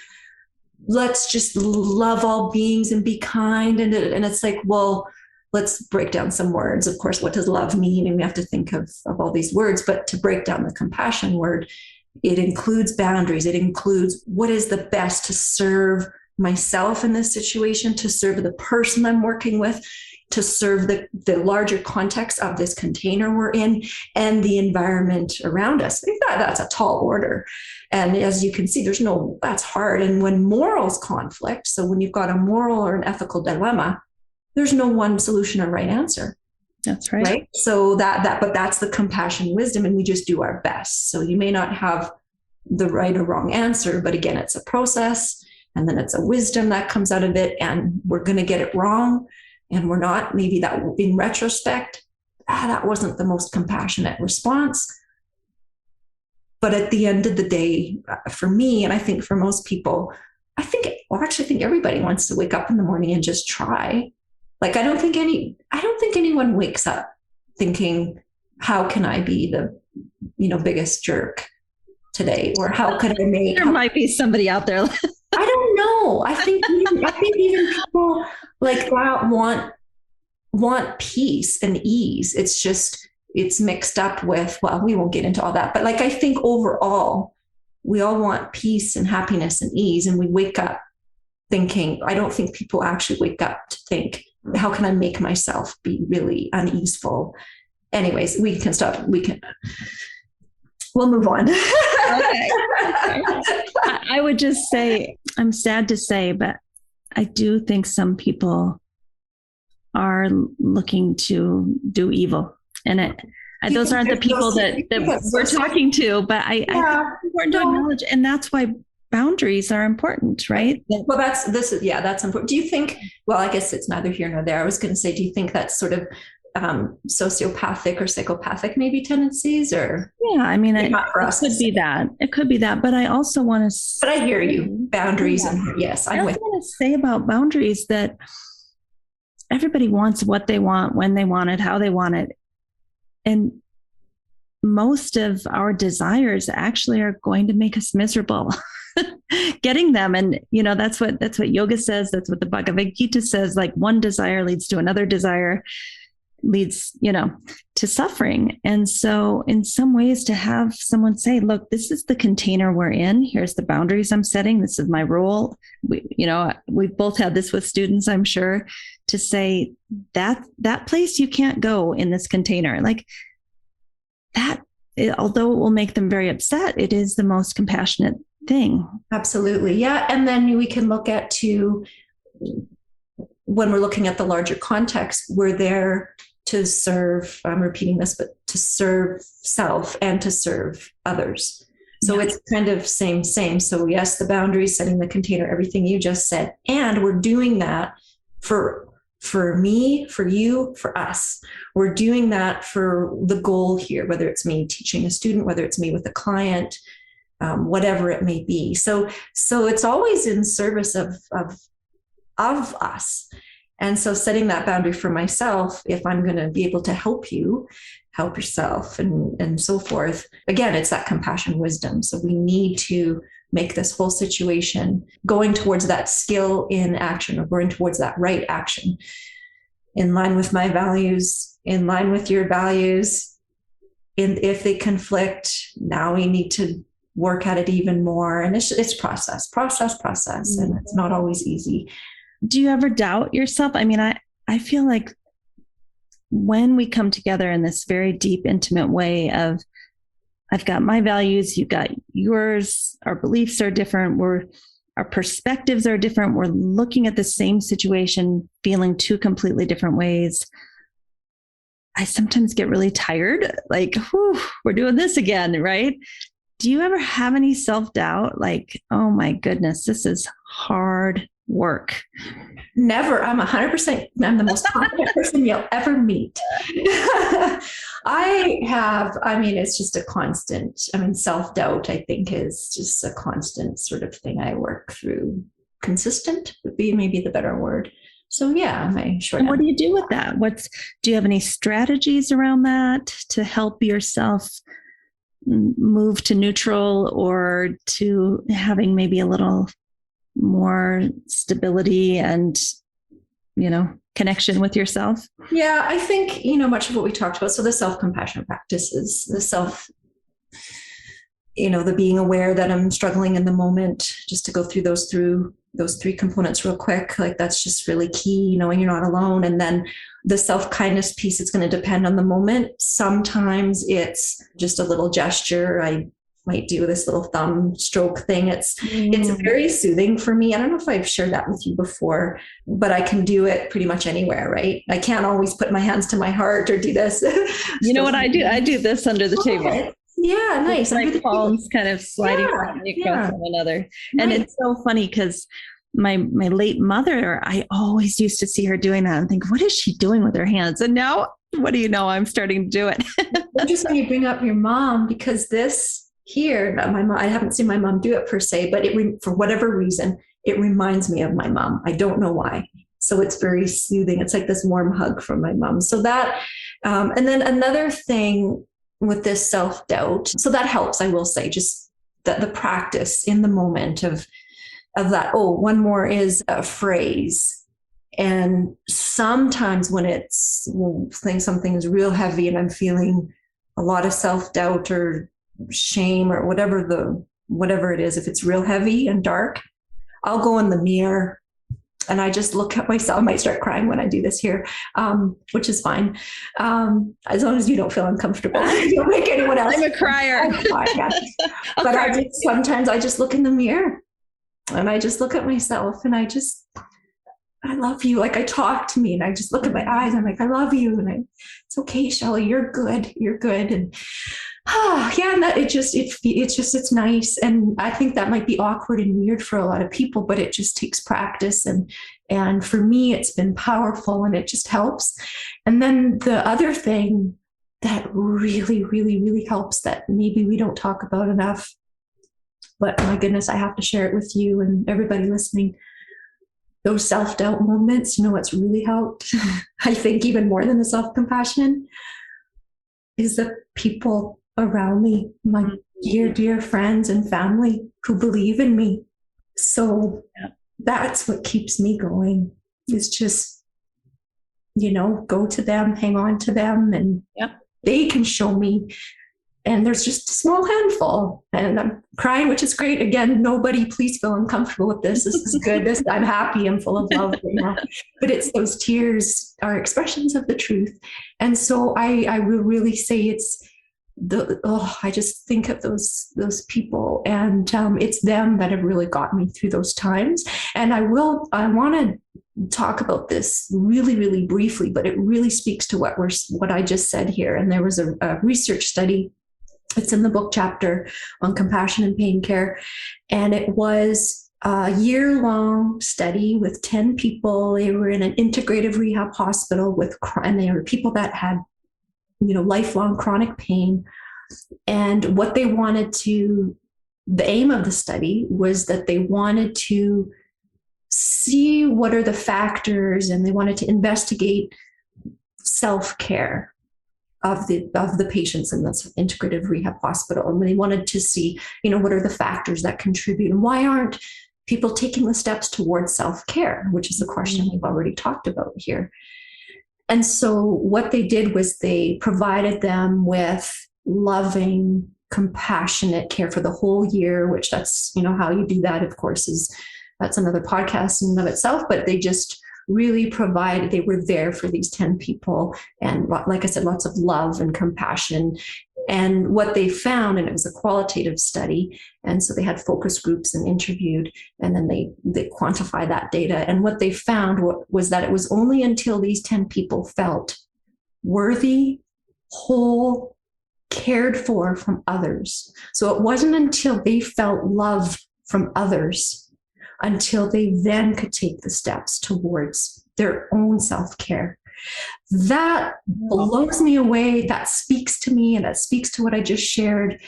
let's just love all beings and be kind. And it's like, well, let's break down some words. Of course, what does love mean? And we have to think of all these words, but to break down the compassion word, it includes boundaries. It includes what is the best to serve myself in this situation, to serve the person I'm working with, to serve the larger context of this container we're in and the environment around us. I think that's a tall order. And as you can see, that's hard. And when morals conflict, so when you've got a moral or an ethical dilemma, there's no one solution or right answer. That's right. Right. So but that's the compassion wisdom, and we just do our best. So you may not have the right or wrong answer, but again, it's a process, and then it's a wisdom that comes out of it, and we're going to get it wrong. And we're not, maybe that in retrospect, that wasn't the most compassionate response. But at the end of the day, for me, and I think for most people, I think everybody wants to wake up in the morning and just try. Like, I don't think anyone wakes up thinking, how can I be the, biggest jerk today? Or how could I make... There might be somebody out there. I don't know. I think even people like that want peace and ease. It's just, it's mixed up with, well, we won't get into all that. But like, I think overall, we all want peace and happiness and ease. And we wake up thinking, I don't think people actually wake up to think, how can I make myself be really uneaseful? Anyways, we can stop. We'll move on. Okay. I would just say, I'm sad to say, but I do think some people are looking to do evil. And those aren't the people that we're talking to, but I think it's important to acknowledge. And that's why boundaries are important, right? Well, that's important. Do you think, well, I guess it's neither here nor there. I was going to say, do you think that's sort of sociopathic or psychopathic maybe tendencies, or? Yeah, I mean, it could be that, but I also want to, but I hear you, boundaries. And yes, I want to say about boundaries that everybody wants what they want, when they want it, how they want it. And most of our desires actually are going to make us miserable getting them. And, that's what yoga says. That's what the Bhagavad Gita says. Like, one desire leads to another desire, leads, to suffering. And so in some ways, to have someone say, look, this is the container we're in. Here's the boundaries I'm setting. This is my role. We've both had this with students, I'm sure, to say that place you can't go in this container. Like that, although it will make them very upset, it is the most compassionate thing. Absolutely. Yeah. And then we can look at when we're looking at the larger context, we're there to serve, I'm repeating this, but to serve self and to serve others. So it's kind of same. So yes, the boundaries, setting the container, everything you just said. And we're doing that for me, for you, for us. We're doing that for the goal here, whether it's me teaching a student, whether it's me with a client, whatever it may be. So it's always in service of us. And so setting that boundary for myself, if I'm going to be able to help you, help yourself and so forth. Again, it's that compassion wisdom. So we need to make this whole situation going towards that skill in action, or going towards that right action in line with my values, in line with your values. And if they conflict, now we need to work at it even more. And it's process. And it's not always easy. Do you ever doubt yourself? I mean, I feel like when we come together in this very deep, intimate way of, I've got my values, you've got yours, our beliefs are different, our perspectives are different, we're looking at the same situation, feeling two completely different ways. I sometimes get really tired, like, whew, we're doing this again, right? Do you ever have any self-doubt? Like, oh my goodness, this is hard work. Never. I'm 100%. I'm the most confident person you'll ever meet. It's just a constant, self-doubt, I think, is just a constant sort of thing I work through. Consistent would be maybe the better word. So yeah, my short. And what do you do with that? Do you have any strategies around that to help yourself move to neutral, or to having maybe a little more stability and, connection with yourself? Yeah, I think, much of what we talked about. So the self-compassion practices, the being aware that I'm struggling in the moment, just to go through those three components real quick. Like, that's just really key, knowing you're not alone. And then the self-kindness piece, it's going to depend on the moment. Sometimes it's just a little gesture. I might do this little thumb stroke thing. It's very soothing for me. I don't know if I've shared that with you before, but I can do it pretty much anywhere, right? I can't always put my hands to my heart or do this. You know what I do? I do this under the table. Yeah, nice. It's like palms kind of sliding across one another. And nice. It's so funny because my late mother, I always used to see her doing that and think, what is she doing with her hands? And now, what do you know? I'm starting to do it. Interesting you bring up your mom, because this here, my mom, I haven't seen my mom do it per se, but for whatever reason, it reminds me of my mom. I don't know why. So it's very soothing. It's like this warm hug from my mom. So that, and then another thing with this self-doubt, so that helps, I will say, just the practice in the moment of that. Oh, one more is a phrase. And sometimes when something is real heavy and I'm feeling a lot of self-doubt or shame or whatever it is, if it's real heavy and dark, I'll go in the mirror and I just look at myself. I might start crying when I do this here, which is fine. As long as you don't feel uncomfortable. You don't make anyone else. I'm a crier. But sometimes I just look in the mirror and I just look at myself and I love you. Like, I talk to me and I just look at my eyes. I'm like, I love you. And it's okay, Shelly, you're good. You're good. And and that it's nice. And I think that might be awkward and weird for a lot of people, but it just takes practice. And for me, it's been powerful and it just helps. And then the other thing that really, really, really helps, that maybe we don't talk about enough, but my goodness, I have to share it with you and everybody listening. Those self-doubt moments, what's really helped, I think even more than the self-compassion, is the people around me, my dear, dear friends and family who believe in me. So that's what keeps me going, is just, go to them, hang on to them, and they can show me. And there's just a small handful, and I'm crying, which is great. Again, nobody please feel uncomfortable with this. This is good. I'm happy. I'm full of love right now. But it's those tears are expressions of the truth. And so I will really say it's I just think of those people, and it's them that have really got me through those times. And I want to talk about this really, really briefly, but it really speaks to what I just said here. And there was a research study. It's in the book chapter on compassion and pain care. And it was a year-long study with 10 people. They were in an integrative rehab hospital and they were people that had, lifelong chronic pain. And what they wanted to the aim of the study was that they wanted to see what are the factors, and they wanted to investigate self-care of the patients in this integrative rehab hospital. And they wanted to see, what are the factors that contribute, and why aren't people taking the steps towards self-care, which is the question we've already talked about here. And so what they did was they provided them with loving, compassionate care for the whole year, which that's, how you do that, of course, that's another podcast in and of itself, but they just really they were there for these 10 people. And like I said, lots of love and compassion. And what they found, and it was a qualitative study, and so they had focus groups and interviewed, and then they quantify that data. And what they found was that it was only until these 10 people felt worthy, whole, cared for from others. So it wasn't until they felt love from others until they then could take the steps towards their own self-care. That blows me away. That speaks to me, and that speaks to what I just shared.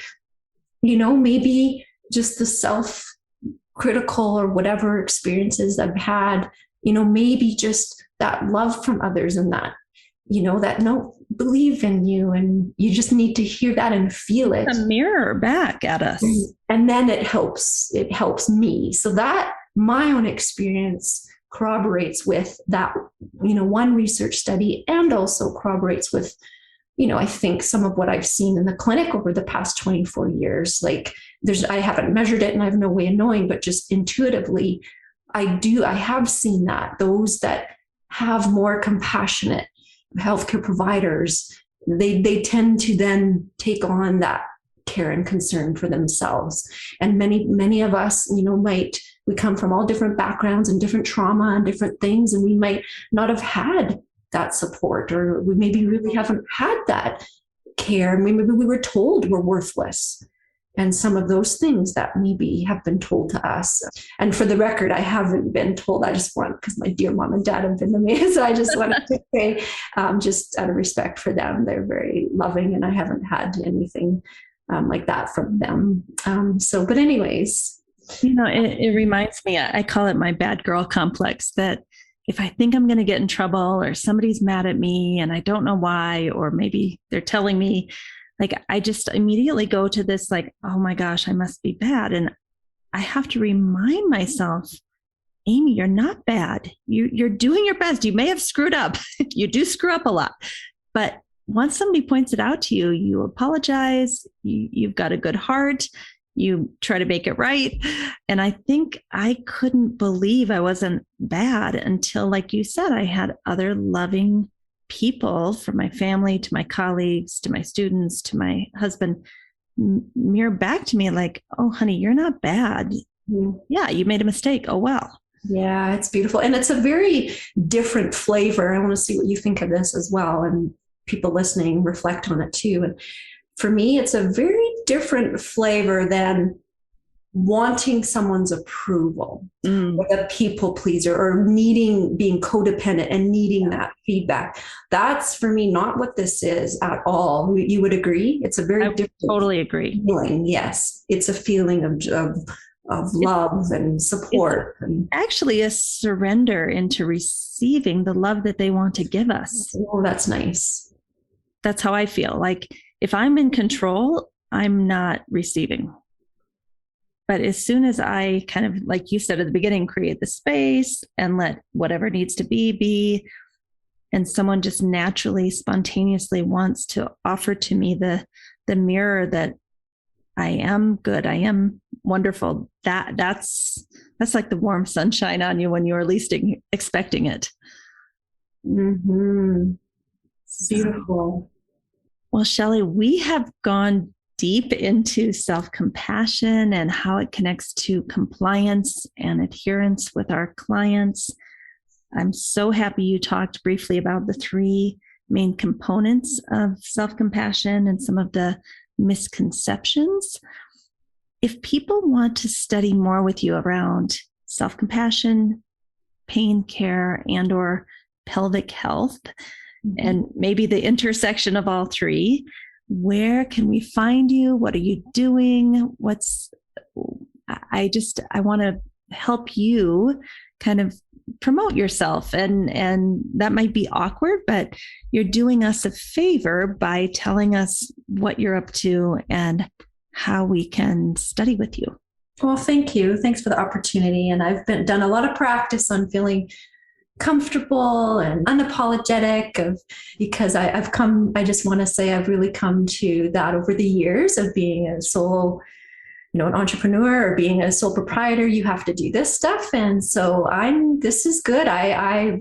Maybe just the self-critical or whatever experiences I've had, maybe just that love from others, and that, that no, believe in you, and you just need to hear that and feel it. A mirror back at us. And then it helps me. So that my own experience corroborates with that, one research study, and also corroborates with, I think some of what I've seen in the clinic over the past 24 years. Like I haven't measured it and I have no way of knowing, but just intuitively, I have seen that those that have more compassionate healthcare providers, they tend to then take on that care and concern for themselves. And many of us, we come from all different backgrounds and different trauma and different things, and we might not have had that support, or we maybe really haven't had that care. Maybe we were told we're worthless. And some of those things that maybe have been told to us. And for the record, I haven't been told. I just want, because my dear mom and dad have been amazing. So I just wanted to say, just out of respect for them, they're very loving, and I haven't had anything like that from them. But anyways. It reminds me, I call it my bad girl complex, that if I think I'm going to get in trouble, or somebody's mad at me and I don't know why, or maybe they're telling me, like, I just immediately go to this, like, oh my gosh, I must be bad. And I have to remind myself, Amy, you're not bad. You're doing your best. You may have screwed up. You do screw up a lot. But once somebody points it out to you, you apologize. You've got a good heart. You try to make it right. And I think I couldn't believe I wasn't bad until, like you said, I had other loving people, from my family to my colleagues to my students to my husband, mirror back to me like, oh, honey, you're not bad. Mm-hmm. Yeah, you made a mistake. Oh, well. Yeah, it's beautiful. And it's a very different flavor. I want to see what you think of this as well. And people listening reflect on it too. And for me, it's a very different flavor than wanting someone's approval, like a people pleaser, or being codependent and needing that feedback. That's, for me, not what this is at all. You would agree? It's a very different. Totally agree. Feeling. Yes, it's a feeling of love and support. And actually a surrender into receiving the love that they want to give us. Oh, that's nice. That's how I feel. Like, if I'm in control, I'm not receiving. But as soon as I kind of, like you said at the beginning, create the space and let whatever needs to be, and someone just naturally, spontaneously wants to offer to me the mirror that I am good, I am wonderful, that's like the warm sunshine on you when you're least expecting it. Mm-hmm. Beautiful. Well, Shelly, we have gone deep into self-compassion and how it connects to compliance and adherence with our clients. I'm so happy you talked briefly about the 3 main components of self-compassion and some of the misconceptions. If people want to study more with you around self-compassion, pain care, and/or pelvic health, and maybe the intersection of all 3, where can we find you? What are you doing? What's I want to help you kind of promote yourself, and that might be awkward, but you're doing us a favor by telling us what you're up to and how we can study with you. Well, thank you. Thanks for the opportunity. And I've done a lot of practice on feeling comfortable and unapologetic because I just want to say I've really come to that over the years of being a solo, an entrepreneur or being a sole proprietor. You have to do this stuff. And so this is good. I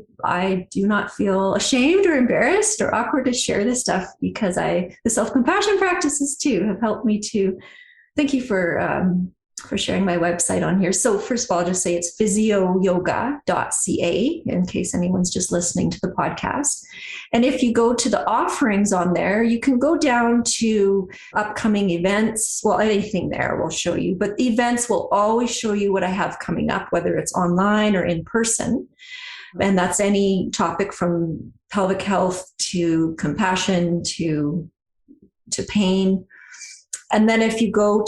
do not feel ashamed or embarrassed or awkward to share this stuff because the self-compassion practices too have helped me to. Thank you for sharing my website on here. So first of all, I'll just say it's physioyoga.ca in case anyone's just listening to the podcast. And if you go to the offerings on there, you can go down to upcoming events. Well, anything there will show you, but the events will always show you what I have coming up, whether it's online or in person. And that's any topic from pelvic health to compassion to pain. And then if you go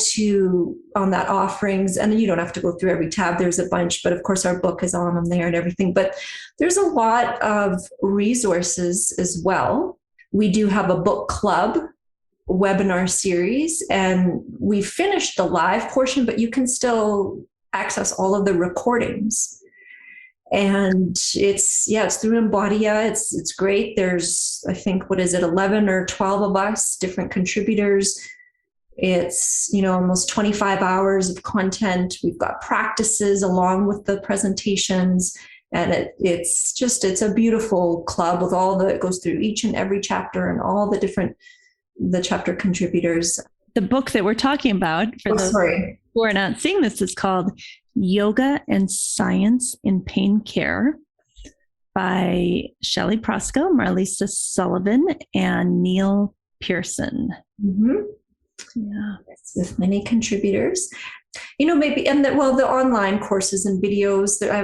on that offerings, and you don't have to go through every tab, there's a bunch, but of course our book is on them there and everything. But there's a lot of resources as well. We do have a book club webinar series, and we finished the live portion, but you can still access all of the recordings. And it's through Embodia. It's great. There's, I think, 11 or 12 of us, different contributors. It's, almost 25 hours of content. We've got practices along with the presentations. And it's a beautiful club with it goes through each and every chapter and all the chapter contributors. The book that we're talking about for those who are not seeing this is called Yoga and Science in Pain Care by Shelly Prosko, Marlisa Sullivan, and Neil Pearson. Mm-hmm. Yeah, with many contributors, maybe, and the online courses and videos that I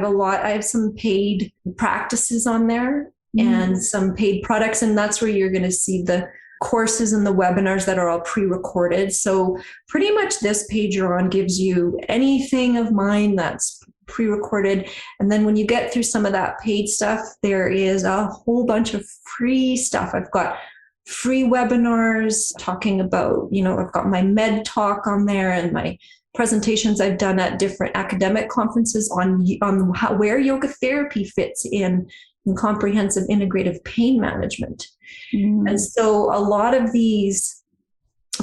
have some paid practices on there and some paid products. And that's where you're going to see the courses and the webinars that are all pre-recorded. So pretty much this page you're on gives you anything of mine that's pre-recorded. And then when you get through some of that paid stuff, there is a whole bunch of free stuff. I've got free webinars talking about, I've got my med talk on there and my presentations I've done at different academic conferences on where yoga therapy fits in comprehensive integrative pain management. And so a lot of these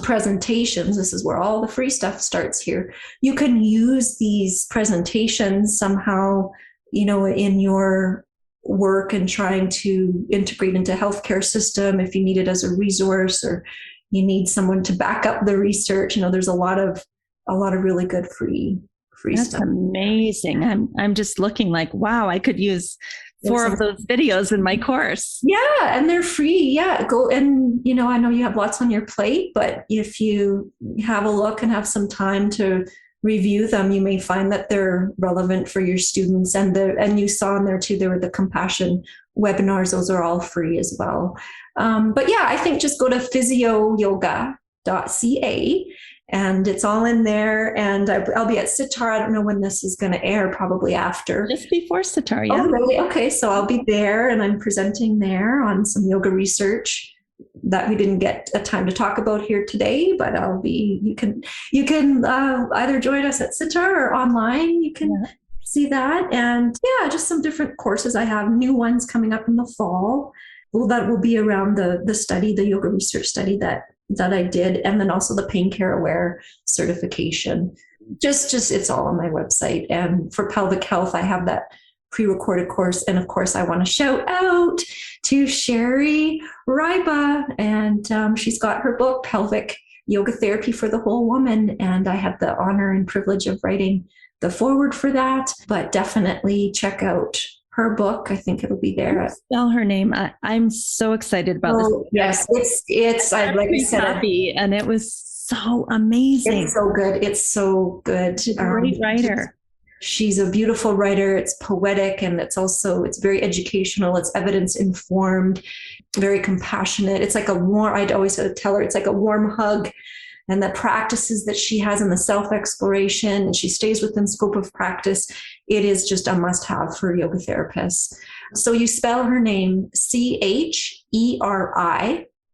presentations, this is where all the free stuff starts here. You can use these presentations somehow, in your work and trying to integrate into healthcare system if you need it as a resource or you need someone to back up the research. There's a lot of really good free That's stuff. Amazing. I'm just looking like, wow, I could use 4 of those videos in my course. Yeah, and they're free. Yeah, go and I know you have lots on your plate, but if you have a look and have some time to review them, you may find that they're relevant for your students. And you saw in there too, there were the compassion webinars. Those are all free as well. But yeah, I think just go to physioyoga.ca and it's all in there. And I'll be at Sitar. I don't know when this is going to air, probably after. Just before Sitar, yeah. Oh, really? Okay. So I'll be there and I'm presenting there on some yoga research that we didn't get a time to talk about here today, but you can either join us at Sitar or online. You can see that. And just some different courses. I have new ones coming up in the fall. Well, that will be around the study, the yoga research study that I did. And then also the Pain Care Aware certification. Just it's all on my website. And for pelvic health, I have that pre-recorded course. And of course, I want to shout out to Sherry Ryba. And she's got her book, Pelvic Yoga Therapy for the Whole Woman. And I had the honor and privilege of writing the foreword for that. But definitely check out her book. I think it'll be there. Spell her name. I'm so excited about this. Yes, it's I'd like to say, and it was so amazing. It's so good. It's so good. She's a great writer. She's a beautiful writer. It's poetic and it's very educational. It's evidence informed, very compassionate. It's like I'd always tell her, it's like a warm hug and the practices that she has and the self-exploration, and she stays within scope of practice, it is just a must-have for yoga therapists. So you spell her name Cheri,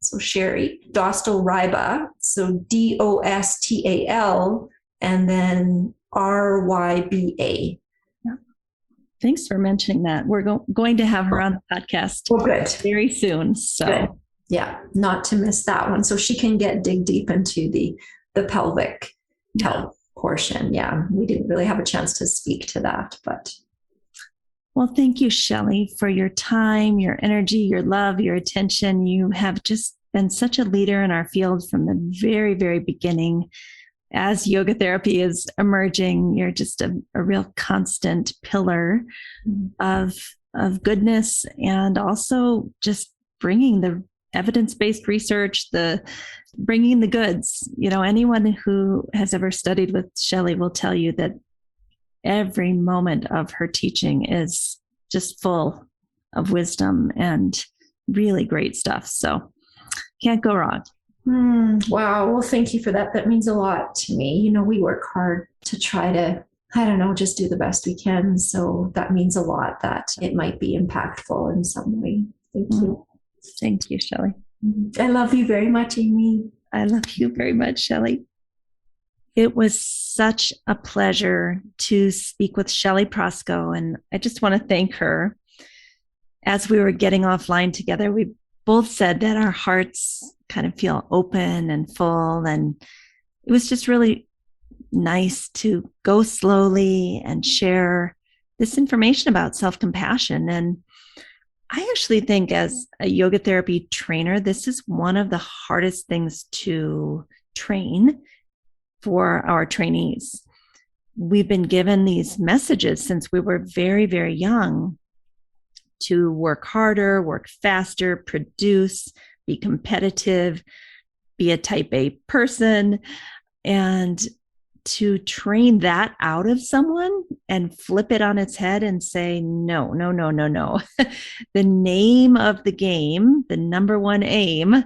so Sherry, Dostal-Ryba, so Dostal, and then Ryba. Thanks for mentioning that. We're going to have her on the podcast very soon. So good. Yeah, not to miss that one. So she can dig deep into the pelvic health portion. Yeah, we didn't really have a chance to speak to that, but. Well, thank you, Shelly, for your time, your energy, your love, your attention. You have just been such a leader in our field from the very, very beginning. As yoga therapy is emerging, you're just a real constant pillar of goodness, and also just bringing the evidence-based research, bringing the goods. Anyone who has ever studied with Shelly will tell you that every moment of her teaching is just full of wisdom and really great stuff. So can't go wrong. Wow. Well, thank you for that. That means a lot to me. We work hard to try to, just do the best we can. So that means a lot that it might be impactful in some way. Thank you. Thank you, Shelly. I love you very much, Amy. I love you very much, Shelly. It was such a pleasure to speak with Shelly Prosko, and I just want to thank her. As we were getting offline together, we both said that our hearts kind of feel open and full, and it was just really nice to go slowly and share this information about self-compassion. And I actually think, as a yoga therapy trainer, this is one of the hardest things to train for our trainees. We've been given these messages since we were very, very young to work harder, work faster, produce, be competitive, be a type A person. And to train that out of someone and flip it on its head and say, no. The name of the game, the number one aim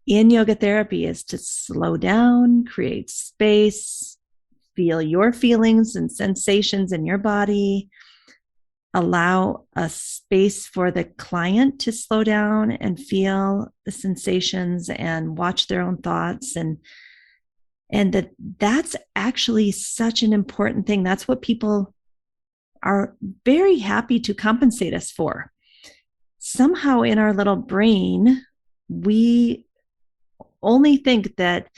in yoga therapy, is to slow down, create space, feel your feelings and sensations in your body, allow a space for the client to slow down and feel the sensations and watch their own thoughts. And that's actually such an important thing. That's what people are very happy to compensate us for. Somehow in our little brain, we only think that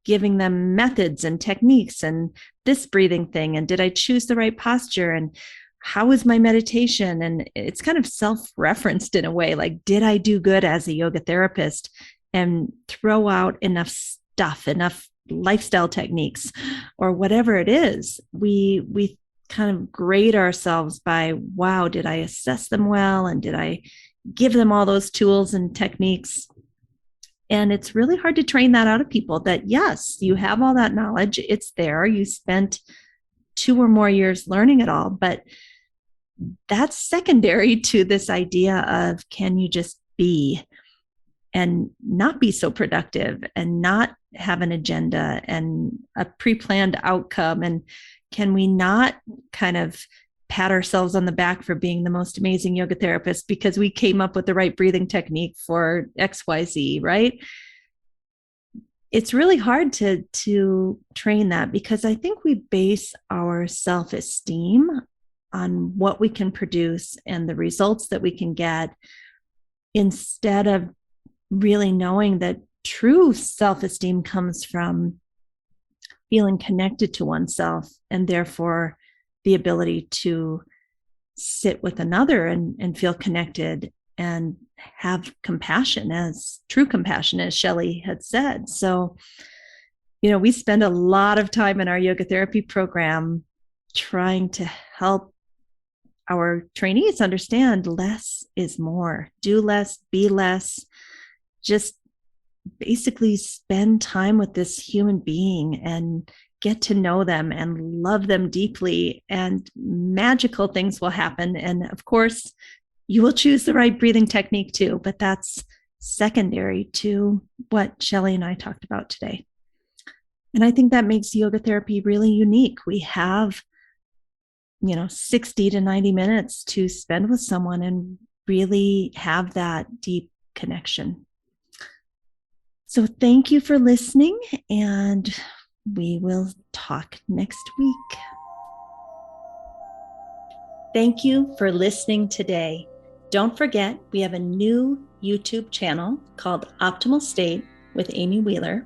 giving them methods and techniques and this breathing thing, and did I choose the right posture, and how was my meditation? And it's kind of self-referenced in a way, like, did I do good as a yoga therapist, and throw out enough stuff, enough lifestyle techniques, or whatever it is. We kind of grade ourselves by, wow, did I assess them well? And did I give them all those tools and techniques? And it's really hard to train that out of people, that yes, you have all that knowledge. It's there. You spent 2 or more years learning it all, but that's secondary to this idea of, can you just be and not be so productive and not have an agenda and a pre-planned outcome? And can we not kind of pat ourselves on the back for being the most amazing yoga therapist because we came up with the right breathing technique for XYZ, right? It's really hard to train that, because I think we base our self-esteem on what we can produce and the results that we can get, instead of really knowing that true self-esteem comes from feeling connected to oneself, and therefore the ability to sit with another and feel connected and have compassion, as true compassion, as Shelly had said. So, we spend a lot of time in our yoga therapy program trying to help our trainees understand less is more. Do less, be less. Just basically spend time with this human being and get to know them and love them deeply, and magical things will happen. And of course, you will choose the right breathing technique too, but that's secondary to what Shelly and I talked about today. And I think that makes yoga therapy really unique. We have, 60 to 90 minutes to spend with someone and really have that deep connection. So thank you for listening, and we will talk next week. Thank you for listening today. Don't forget, we have a new YouTube channel called Optimal State with Amy Wheeler.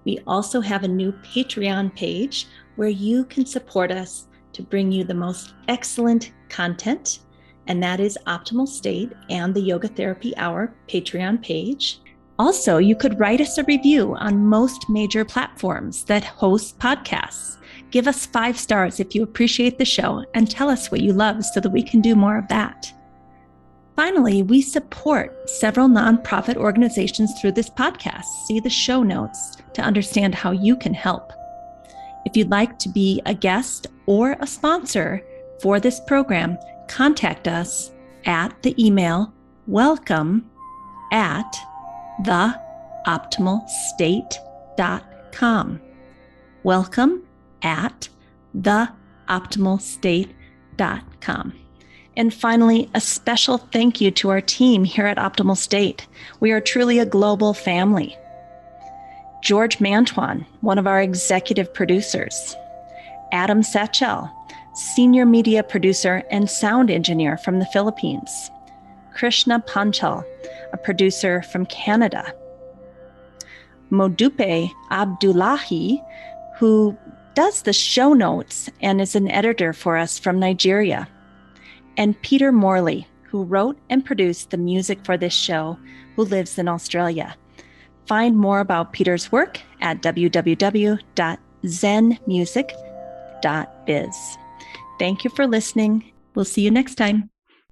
We also have a new Patreon page where you can support us to bring you the most excellent content, and that is Optimal State and the Yoga Therapy Hour Patreon page. Also, you could write us a review on most major platforms that host podcasts. Give us 5 stars if you appreciate the show and tell us what you love so that we can do more of that. Finally, we support several nonprofit organizations through this podcast. See the show notes to understand how you can help. If you'd like to be a guest or a sponsor for this program, contact us at the email welcome@theoptimalstate.com. welcome@theoptimalstate.com. And finally, a special thank you to our team here at Optimal State. We are truly a global family. George Mantuan, one of our executive producers. Adam Satchel, senior media producer and sound engineer from the Philippines. Krishna Panchal, a producer from Canada. Modupe Abdullahi, who does the show notes and is an editor for us from Nigeria. And Peter Morley, who wrote and produced the music for this show, who lives in Australia. Find more about Peter's work at www.zenmusic.biz. Thank you for listening. We'll see you next time.